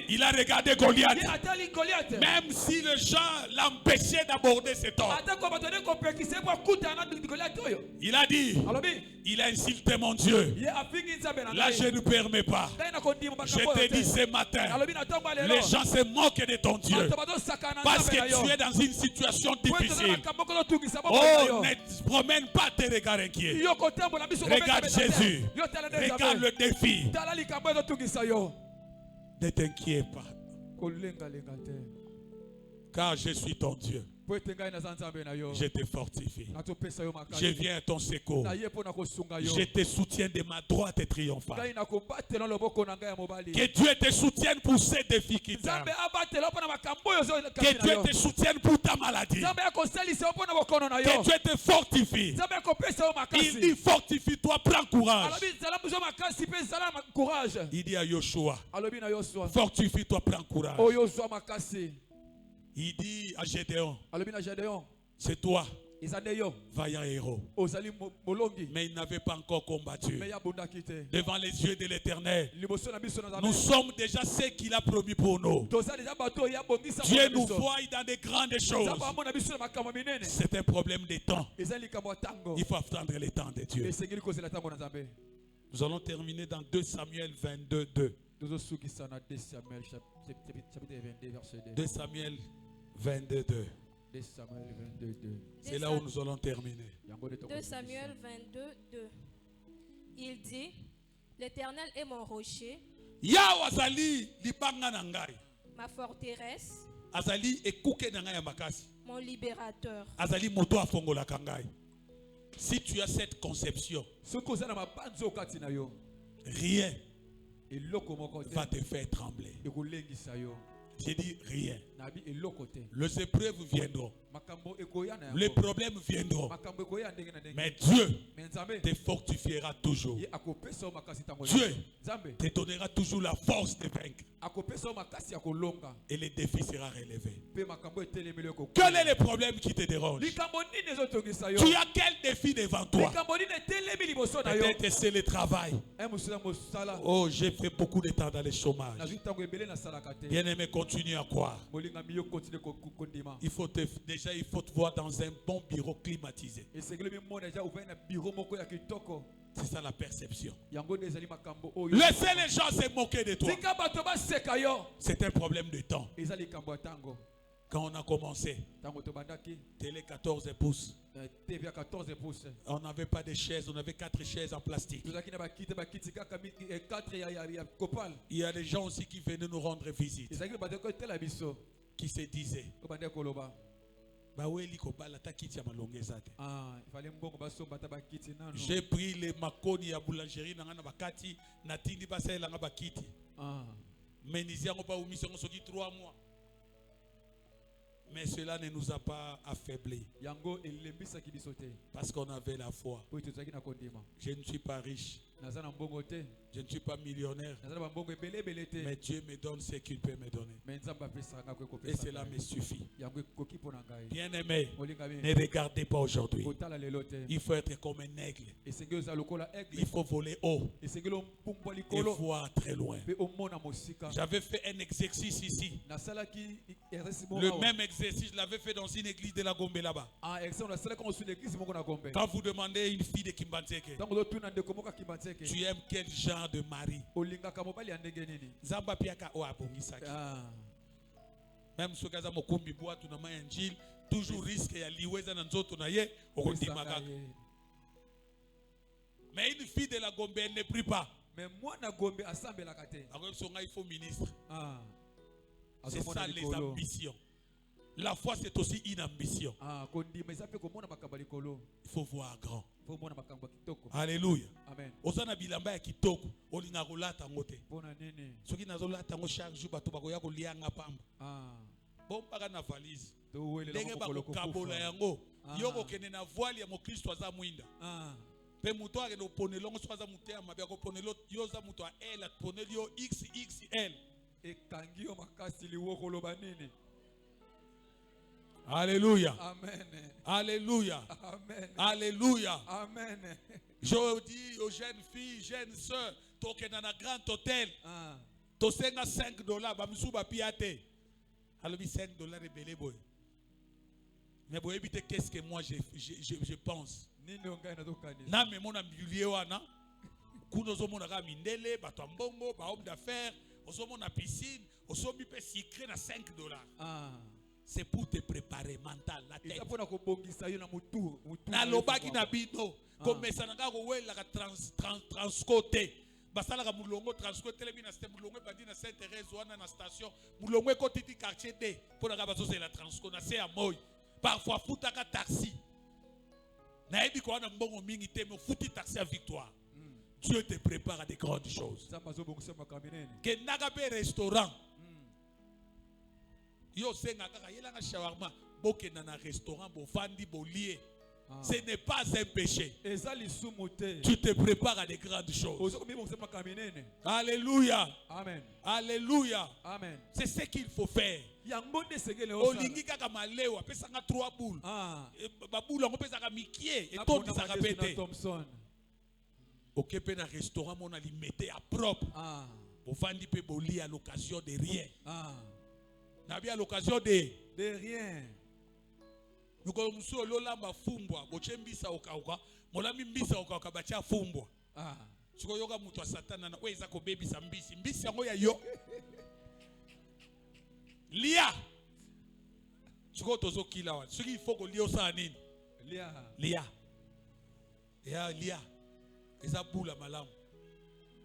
il a regardé Goliath. Même si les gens l'empêchaient d'aborder cet homme, il a dit, il a insulté mon Dieu. Là, je ne permets pas. Je te dis ce matin, les gens se moquent de ton Dieu. Parce que tu es dans une situation difficile. Oh, ne promène pas tes regards inquiets. Regarde Jésus. Regarde le défi. Ne t'inquiète pas. Car je suis ton Dieu. Je te fortifie. Je viens à ton secours. Je te soutiens de ma droite triomphale. Que Dieu te soutienne pour ces défis qui t'aiment. Que Dieu te soutienne pour ta maladie. Que Dieu te fortifie. Il dit fortifie-toi, prends courage. Il dit à Yoshua, fortifie-toi, prends courage. Il dit à Gédéon, c'est toi, vaillant héros. Mais il n'avait pas encore combattu. Devant les yeux de l'Éternel, nous sommes déjà ceux qu'il a promis pour nous. Dieu nous voit dans de grandes choses. C'est un problème de temps. Il faut attendre le temps de Dieu. Nous allons terminer dans 2 Samuel 22, 2. 2 Samuel 22, 2. C'est là où nous allons terminer. 2 Samuel 22, 2. Il dit, l'Éternel est mon rocher, ma forteresse, mon libérateur. Si tu as cette conception, rien va te faire trembler. J'ai dit rien. Les épreuves viendront. Les problèmes viendront. Mais Dieu te fortifiera toujours. Dieu te donnera toujours la force de vaincre. Et le défi sera relevé. Quel est le problème qui te dérange? Tu as quel défi devant toi? Peut-être c'est le travail. Oh, j'ai fait beaucoup de temps dans le chômage. Bien-aimé, continue à croire. Il faut te voir dans un bon bureau climatisé. C'est ça la perception. Laissez les gens se moquer de toi. C'est un problème de temps. Quand on a commencé, télé 14 pouces. On n'avait pas de chaises, on avait 4 chaises en plastique. Il y a des gens aussi qui venaient nous rendre visite, qui se disaient, j'ai pris les makoni à boulangerie natindi basela nga bakiti. Mais nous avons pas omis 3 mois. Mais cela ne nous a pas affaiblis. Parce qu'on avait la foi. Je ne suis pas riche. Je ne suis pas millionnaire, mais Dieu me donne ce qu'il peut me donner. Et cela me suffit. Bien-aimé, ne regardez pas aujourd'hui. Il faut être comme un aigle. Il faut voler haut et voir très loin. J'avais fait un exercice ici. Le même exercice, je l'avais fait dans une église de la Gombe là-bas. Quand vous demandez une fille de Kimbanzeke, tu aimes quel genre de mari? Zamba piaka o abongisaki. Même ce kaza mokumbi boa tu na manjil toujours risque ya liweza na nzoto na ye okondimaka. Mais une fille de la Gombe elle ne prie pas. Mais moi na Gombe assemble la kate. Il faut ministre. C'est ça les ambitions. La foi c'est aussi une ambition. Il faut voir grand. Alléluia. Amen. Osana bilamba ya kitoko olinga kolata ngote. Soki nazolata ngo chaque jour bato bakoya kolianga pamba. Bomba na valise. Ndenge bakokabola yango. Yoko kene na voile ya Mokristo aza mwinda. Pe muto akende oponela ngo swaza mutea mabe akoponela yoza muto a L aponela yo XXL. Ekangio makasi liwo koloba nini? Alléluia. Amen. Alléluia. Amen. Alléluia. Amen. Je dis aux jeunes filles, jeunes sœurs, toke dans un grand hôtel. To senga $5, bamisu ba piate. Alors $5 et belé boy. Mais vous évitez qu'est-ce que moi je pense. Na me mona milieu wana. Kuno zo mona ka mindele, bato mbongo, ba homme d'affaires, ozo mona piscine, ozo bi pe secret na $5. C'est pour te préparer mental la tête. Na lobaki na bino comme ça nanga ko wela ka transcoté. Basala ka mulongo transcoté le bina c'était mulongo bandi na Sainte-Thérèse wana na station mulongo ko titi quartier D pour na ka baso c'est la transco na c'est à moy. Parfois futa ka taxi. Na ebi ko na mbongo mingi te me futi taxi à Victoire. Dieu te prépare à des grandes choses. Que naga be restaurant. Yo senga kaka yela nga shawarma bokena na restaurant bo fandi bo lié. Ce n'est pas un péché. Tu te prépares à des grandes choses. Alléluia. Amen. Alléluia. Amen. C'est ce qu'il faut faire. Olingi kaka maleo apesa nga 3 boules. Ba boule ngo pesa ka mikie et tout ça ka pété. Okepe na restaurant mon ali metté à propre. Bo fandi pe bo lié à l'occasion de rien. Na bien à l'occasion de rien. Nous comme nous lolamba fumbwa bochembisa okauka molami mbisa okauka bacha fumbwa siko yoka mutu wa satana na weza ko baby sa mbisi yango ya yo lia siko tozo kila wa siko il faut ko lia sa nini lia eza bula malamu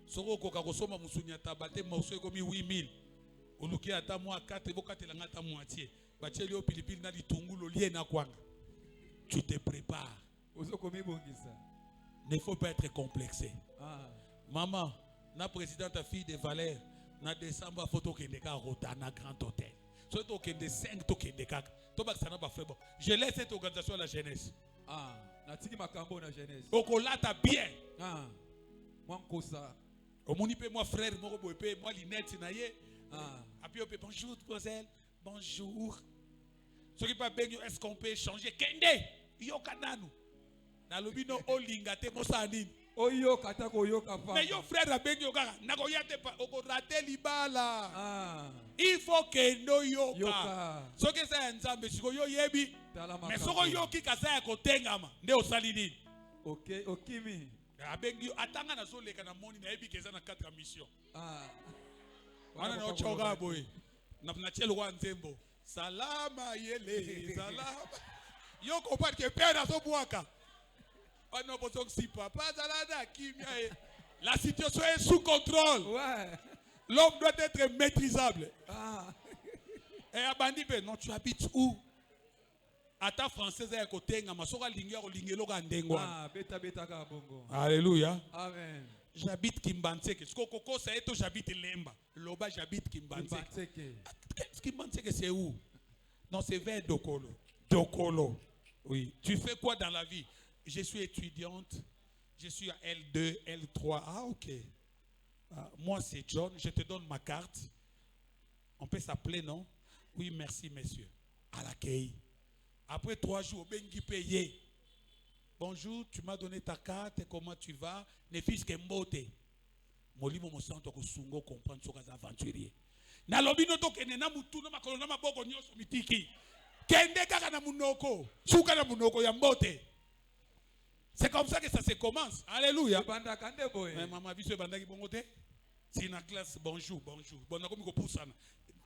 soko koka kosoma musunya tabate moso ko mi 8000 oluki ata moi 4 bokatela ngata moitié. Tu te prépares. Il ne faut pas être complexé. Maman, la présidente ta fille de Valère, na décembre photo kendeka rota na grand hôtel. Surtout que des 5 tokens de cac. Je laisse cette organisation à la jeunesse. Okolata bien. Moi frère, moi Linette naye. Bonjour mademoiselle. Bonjour. Ce qui pas bien, est-ce qu'on peut changer? Kende, yo kananu. Na lobino olingate mosani. Oyo kata ko yo kafa. Mais yo frère a ben yo kaka. Na ko yate pa oko rate libala. Il faut que no yoka. Ce que ça nzambe siko yo yebi. Mais soko yo ki kasa ya kotengama. Nde osali nini? OK, okimi. Abengi atanga na so leka na moni na yebi keza na 4 mission. Wana no choga boy. Na chelo wa nzembo. Salama yele, salama. Yo comprends que père na so buaka. On ne peut pas si papa zalada kimia. La situation est sous contrôle. Ouais. L'homme doit être maîtrisable. Et abandi ben non tu habites où? Ata française ya kotenga masoka lingia ko lingelo ka ndengwa. Beta ka bongo. Alléluia. Amen. J'habite Kimbanzeke. Ce que c'est que j'habite Lemba. Loba j'habite Kimbanzeke. Kimbanzeke c'est où? Non, c'est vers Dokolo. Dokolo. Oui. Tu fais quoi dans la vie? Je suis étudiante. Je suis à L2, L3. Ah, ok. Moi, c'est John. Je te donne ma carte. On peut s'appeler, non? Oui, merci, messieurs. À l'accueil. Après 3 jours, Bengi payé. Bonjour, tu m'as donné ta carte. Comment tu vas? Ne fils que mbote. Molimo mo santo ko sungo comprendre ce que aventurier. Na lobino to kenena mutu na makolo na maboko nyoso mitiki. Kende kaka na munoko. Suka na munoko ya mbote. C'est comme ça que ça se commence. Alléluia. Mais maman biso bandaki bongote. C'est na classe bonjour, bonjour. Bon na komi ko poussana.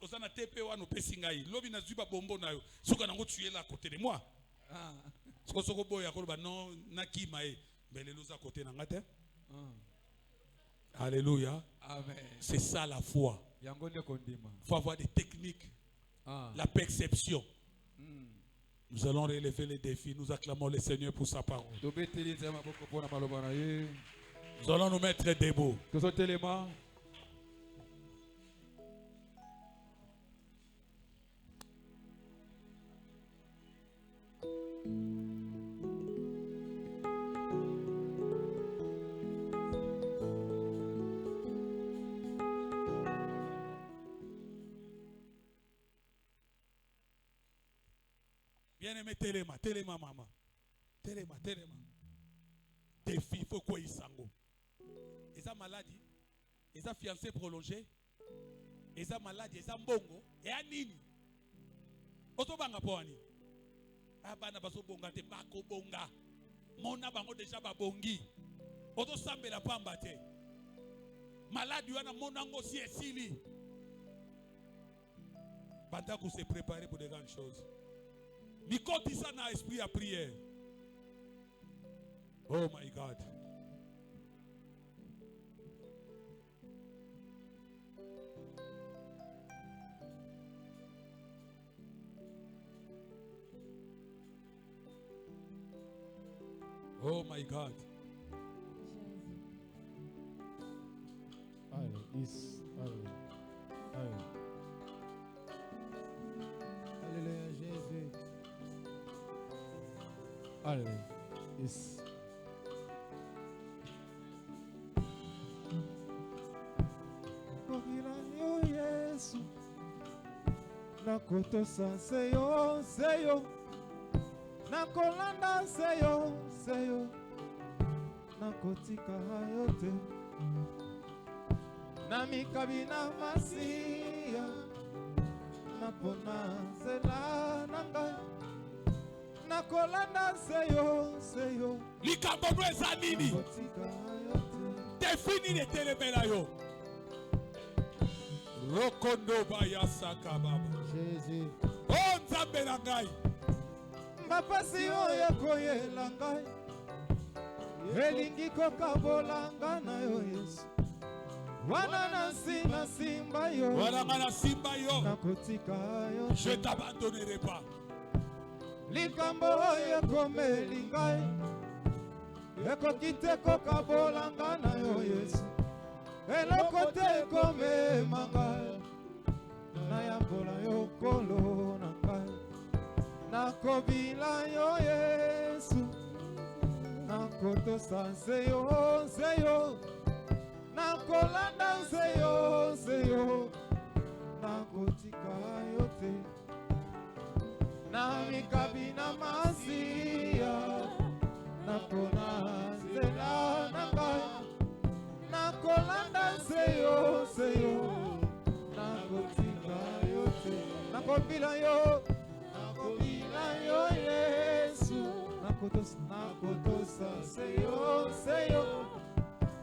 Osana TP wana opesi ngai. Lobi na zuba bombo na yo. Suka na ngo tuer là à côté de moi. Ah. Soko boya ko ba non na kimae. Belelo za côté na ngate. Alléluia. Amen. C'est ça la foi. Il faut avoir des techniques. La perception. Nous allons relever les défis. Nous acclamons le Seigneur pour sa parole. Nous allons nous mettre debout. Bien-aimé, téléma, maman. Téléma. Défi, il faut quoi y sango. Et ça maladie, et ça fiancé prolongé, et ça maladie, et ça mbongo, et à nini. Oto banga poani. Abana baso bonga te bako bonga. Mona bango déjà babongi. Oto sambe la pamba te. Maladie wana monango si esili. Bandako se préparer pour de grandes choses. Mikoti ça na esprit à prière. Oh my God. Oh my God. Alléluia, Jésus. Alléluia. Yes. Kokilanyo Yesu. Nakotosa seyo. Nakolanda seyo. Nakotika hayote. Namikabina masia. Napona zela nanga. Nakolanda seyo. Likambono eza nini? Defini ne telemela yo. Rokondo bayasaka baba. Jésus. Oh nzambe na ngai. Mapasi oyo koyela ngai. Elingi kokabolanga na yo Yesu. Wana na simba yo. Nakotika yo. Je t'abandonnerai pas. Likambo oyo komeli ngai. Ekoki te kokabolanga na yo Yesu. Eloko te komema ngai. Nayambola yo kolo na ngai. Nakobila yo Yesu. Nakotosa seyo. Nakolanda seyo. Nakotika yo te. Namikabina masia. Napona zela nanga. Nakolanda seyo. Nakotika yo te. Nakobila yo Yesu. Nakotosa seyo.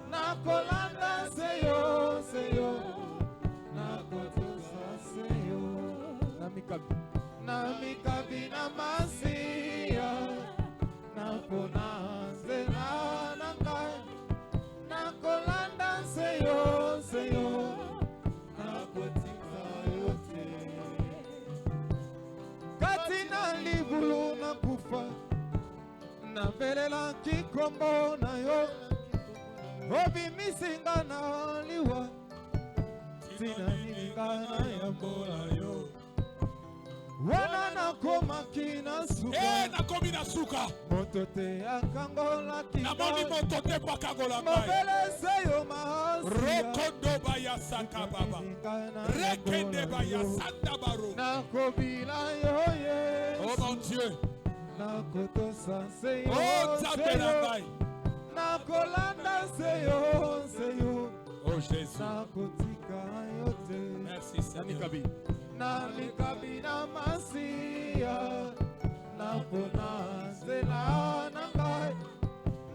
Nakolanda seyo. Nakotosa seyo. Namikabina masia. Napona zela nanga. Nakolanda seyo. Nakotika yote. Katina libulu na kufa. Nabelela kikombo na yo. Obi misinga na liwa. Tina nilinga na yambola yo. Wana na nakomaki na suka nakomi na suka moto te akangolaki namoni moto te po akangola ngai mobelese yo mahasi rokondo bayasaka baba rekende bayasanda baro nakobila yo Yesu oh mon Dieu nakotosa se yo oh nzambe na ngai nakolanda se yo oh Jésus nakotika yo te merci Seigneur na mikabi na masiya napona nzela na ngai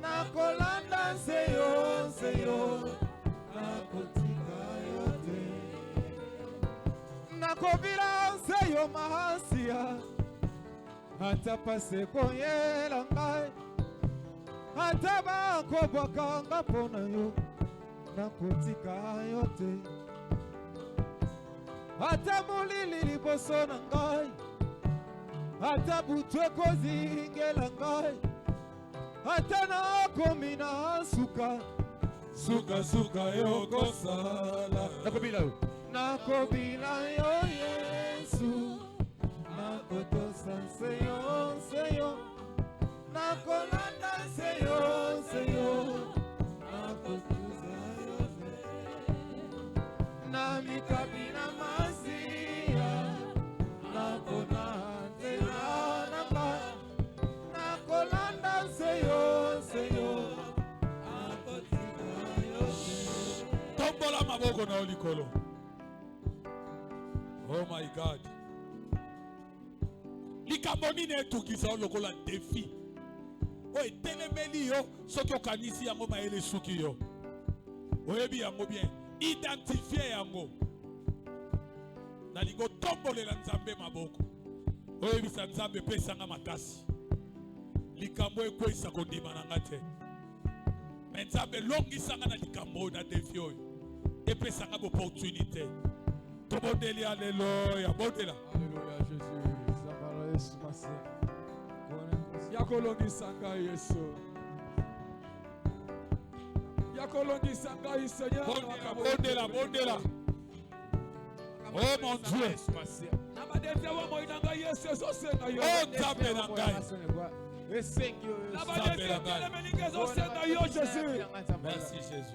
nakolanda se yo nakotika yo te nakobila se yo masiya ata pase koyela ngai ata bakobwakanga mpona yo nakotika yo te ata molili liboso na ngai ata butu ekozingela ngai ata nakomi na suka yokosala nakobila yo Yesu nakotosa se yo nakolanda se yo nakotuza yo na mikabi na masiya napona nzela na ngai nakolanda se yo nakotika yo tombola maboko na likolo oh my God likambo nini etukisa yo lokola defi oyo etelemeli yo soki okanisi yango mayele esuki yo oyebi yango bien identifie yango nalingi otombolela nzambe maboko oyebisa nzambe epesanga makasi likambo ekweyisa kondima na nga te me nzambe elongisanga na likambo oyo na defi oyo epesanga boopportunité tobondeli aleluya bondela yakolongisa ngai Yesu yakolongisa ngai Seigneur bondela oh mon Dieu na badefi wa moi na ngai Yesu ezosenga yo oh nzambe na ngai na badefi telemelingi ezosenga yo Jésus merci Jésus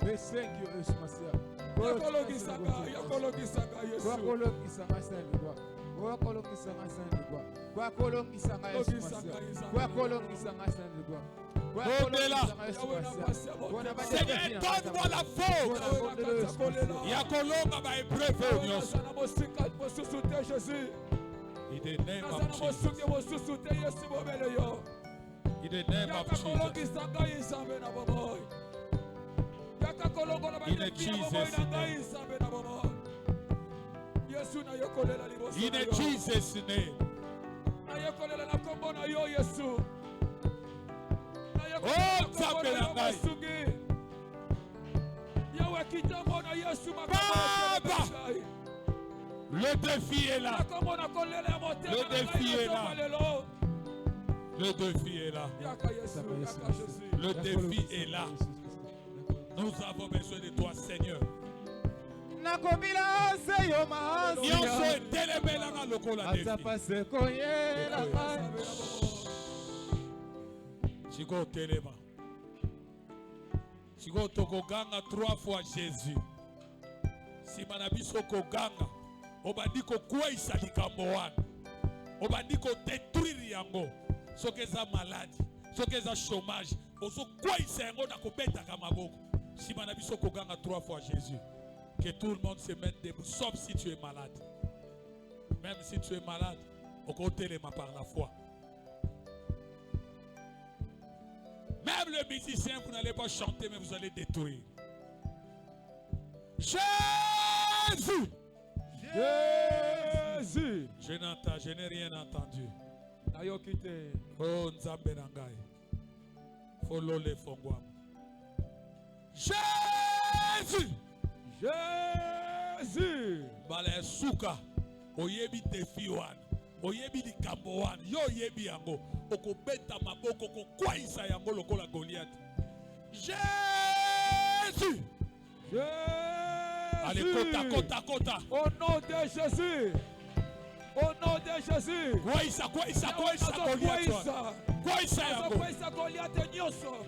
yakolongisa ngai Yesu Seigneur, donne-moi la force. Yakolonga ba épreuve nyonso. In the name of Jesus. In the name of Jesus. In Jesus' name. In Jesus' name. Oh, nzambe na ngai. Baba, le défi est là. Le défi est là. Le défi est là. Le défi est là. Nous avons besoin de toi, Seigneur. nakobila se yo nyonso etelemelanga lokola defi pase koyela sikoyo telema sikoyo tokoganga 3 fois Jésus nsima na biso koganga obandi kokweyisa likambo wana obandi kodétruire yango soki eza maladi soki eza chômage ozokweyisa yango na kobetaka maboko nsima na biso koganga 3 fois Jésus. Que tout le monde se mette debout, sauf si tu es malade. Même si tu es malade, au côté les mains par la foi. Même le musicien, vous n'allez pas chanter, mais vous allez détruire. Jésus! Jésus! Je n'ai rien entendu. Oh, Nzambe Nangai. Folole Fongwam. Jésus! Jésus! Bale suka oyebi defi wana oyebi likambo wana yo oyebi yango okobeta maboko kokwayisa yango lokola Goliath. Jésus! Jésus! Allez, kota. Au nom de Jésus! Au nom de Jésus. Kwaisa Goliath. Kwaisa yango. Kwaisa Goliath nyonso.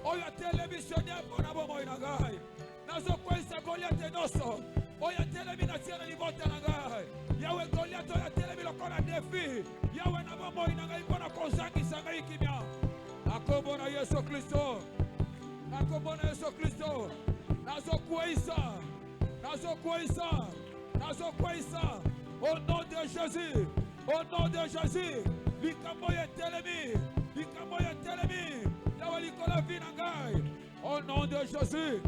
Oyo televisionnaire pona bomo inagai. Nazo kwaisa Goliath nyonso. Oyo televi na tiana libota nagai. Yawe Goliath oyo televi lokona defi. Yawe na bomo inagai pona kozangisa ngai kimia. Akombo na Yesu Kristo. Akombo na Yesu Kristo. Nazo kwaisa. Au nom de Jésus. Au nom de Jésus. Likamoye telemi. Yawe likola vinangai. Au nom de Jésus.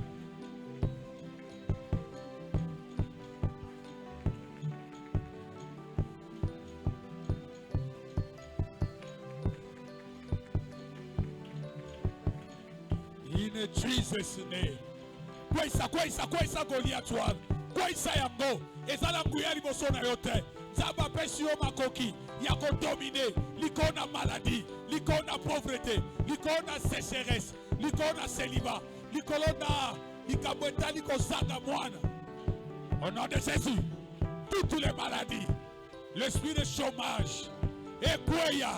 In Jesus' name. Kwaisa Goliath one. Kwaisa yango. Ezala nguya liboso na yote. Zaba pesi yo makoki. Yako dominer. Likona maladie. Likona pauvreté. Likona sécheresse. Likona célibat. Likona likabweta likozanga mwana. Au nom de Jésus. Toutes les maladies. L'esprit de chômage. Ekweya.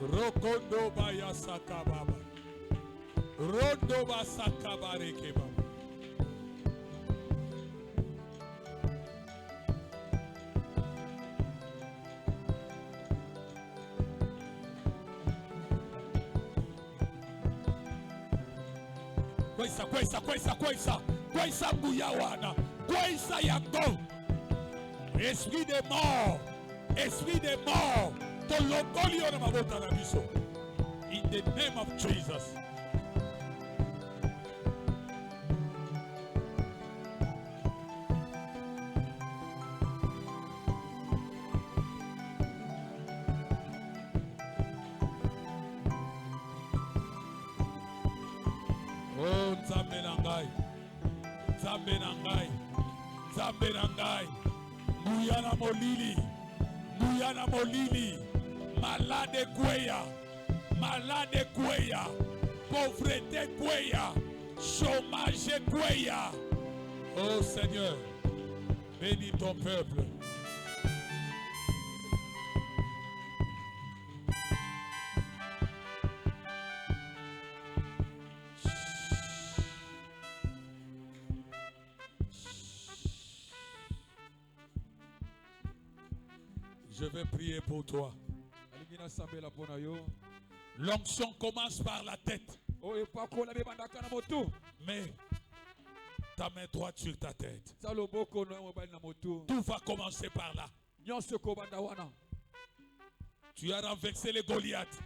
Rokondo baya sakababa. Rondo ba sakabareke baba. Kwaisa mbuyawana. Kwaisa yango. Esprit de mort. In the name of Jesus. Oh, Nzambe nangai. Muyana molili. Malade kweya, pauvreté kweya, chômage kweya. Oh Seigneur, bénis ton peuple. Je vais prier pour toi. L'onction commence par la tête. Mais ta main droite sur ta tête. Tout va commencer par là. Tu as renversé les Goliaths.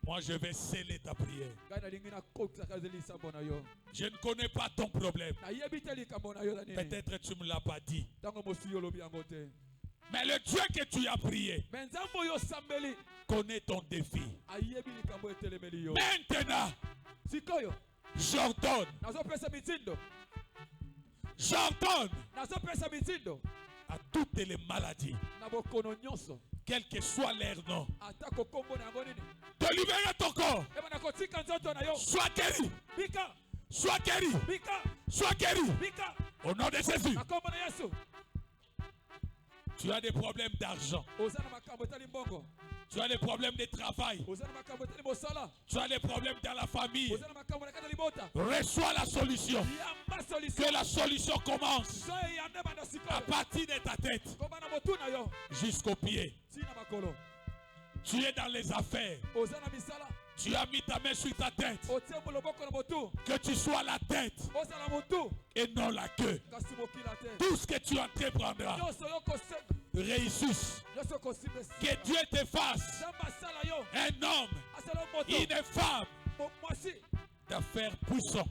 Moi je vais sceller ta prière. Je ne connais pas ton problème. Peut-être tu ne me l'as pas dit. Mais le Dieu que tu as prié connaît ton défi. Maintenant, j'ordonne à toutes les maladies, quel que soit leur nom, de libérer ton corps. Sois guéri. Sois guéri. Sois guéri. Au nom de Jésus. Tu as des problèmes d'argent. Tu as des problèmes de travail. Tu as des problèmes dans la famille. Reçois la solution. Que la solution commence à partir de ta tête jusqu'aux pieds. Tu es dans les affaires. Tu as mis ta main sur ta tête. Que tu sois la tête et non la queue. Tout ce que tu entreprendras réussisse. Que Dieu te fasse un homme, une femme d'affaires puissants.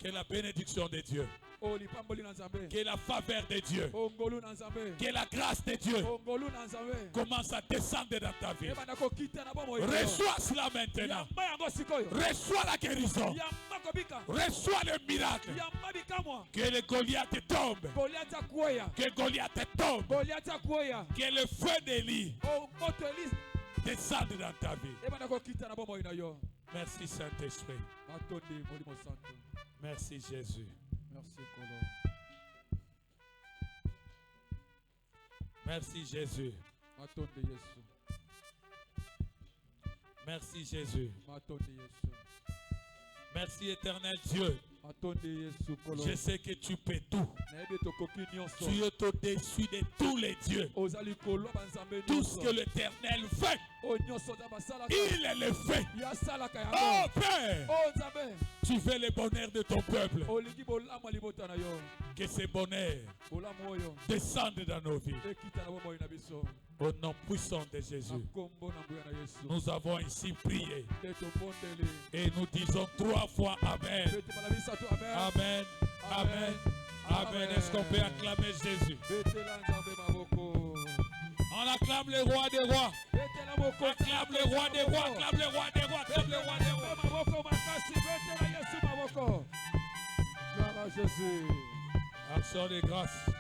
Que la bénédiction de Dieu, que la faveur de Dieu, que la grâce de Dieu commence à descendre dans ta vie. Reçois cela maintenant. Reçois la guérison. Reçois le miracle. Que le Goliath tombe. Que Goliath tombe. Que le feu d'Élie descende dans ta vie. Merci Saint-Esprit. Matonde Molimo Santo. Merci Jésus. Merci Kolo. Merci Jésus. Matonde Yesu. Merci Jésus. Matonde Yesu. Merci éternel Dieu. Matonde Yesu Kolo. Je sais que tu peux tout. Nayebi tokoki nyonso. Tu es au-dessus de tous les dieux. Ozali kolo banzambe Tout ce que l'Éternel fait, o nyonso za basala. il le fait. Ya sala ka Oh yango. Père, O nzambe. tu fais le bonheur de ton peuple. Olingi bolama libota na yo. Que ce bonheur Bolamo oyo. descende dans nos vies. Ekita na bomoi na biso. Au nom puissant de Jésus, Kombo na mbuya na Yesu. nous avons ici prié Teto bondeli. et nous disons 3 fois Amen. Bete balabisa tu amen. Amen. Amen. Amen. Est-ce qu'on peut acclamer Jésus? Bete la nzambe maboko. On acclame le roi des rois. Bete la moko. Acclame le roi des rois. Acclame le roi des rois. Acclame le roi des rois. Maboko makasi. Bete la Yesu maboko. Gloire à Jésus. Action de grâce.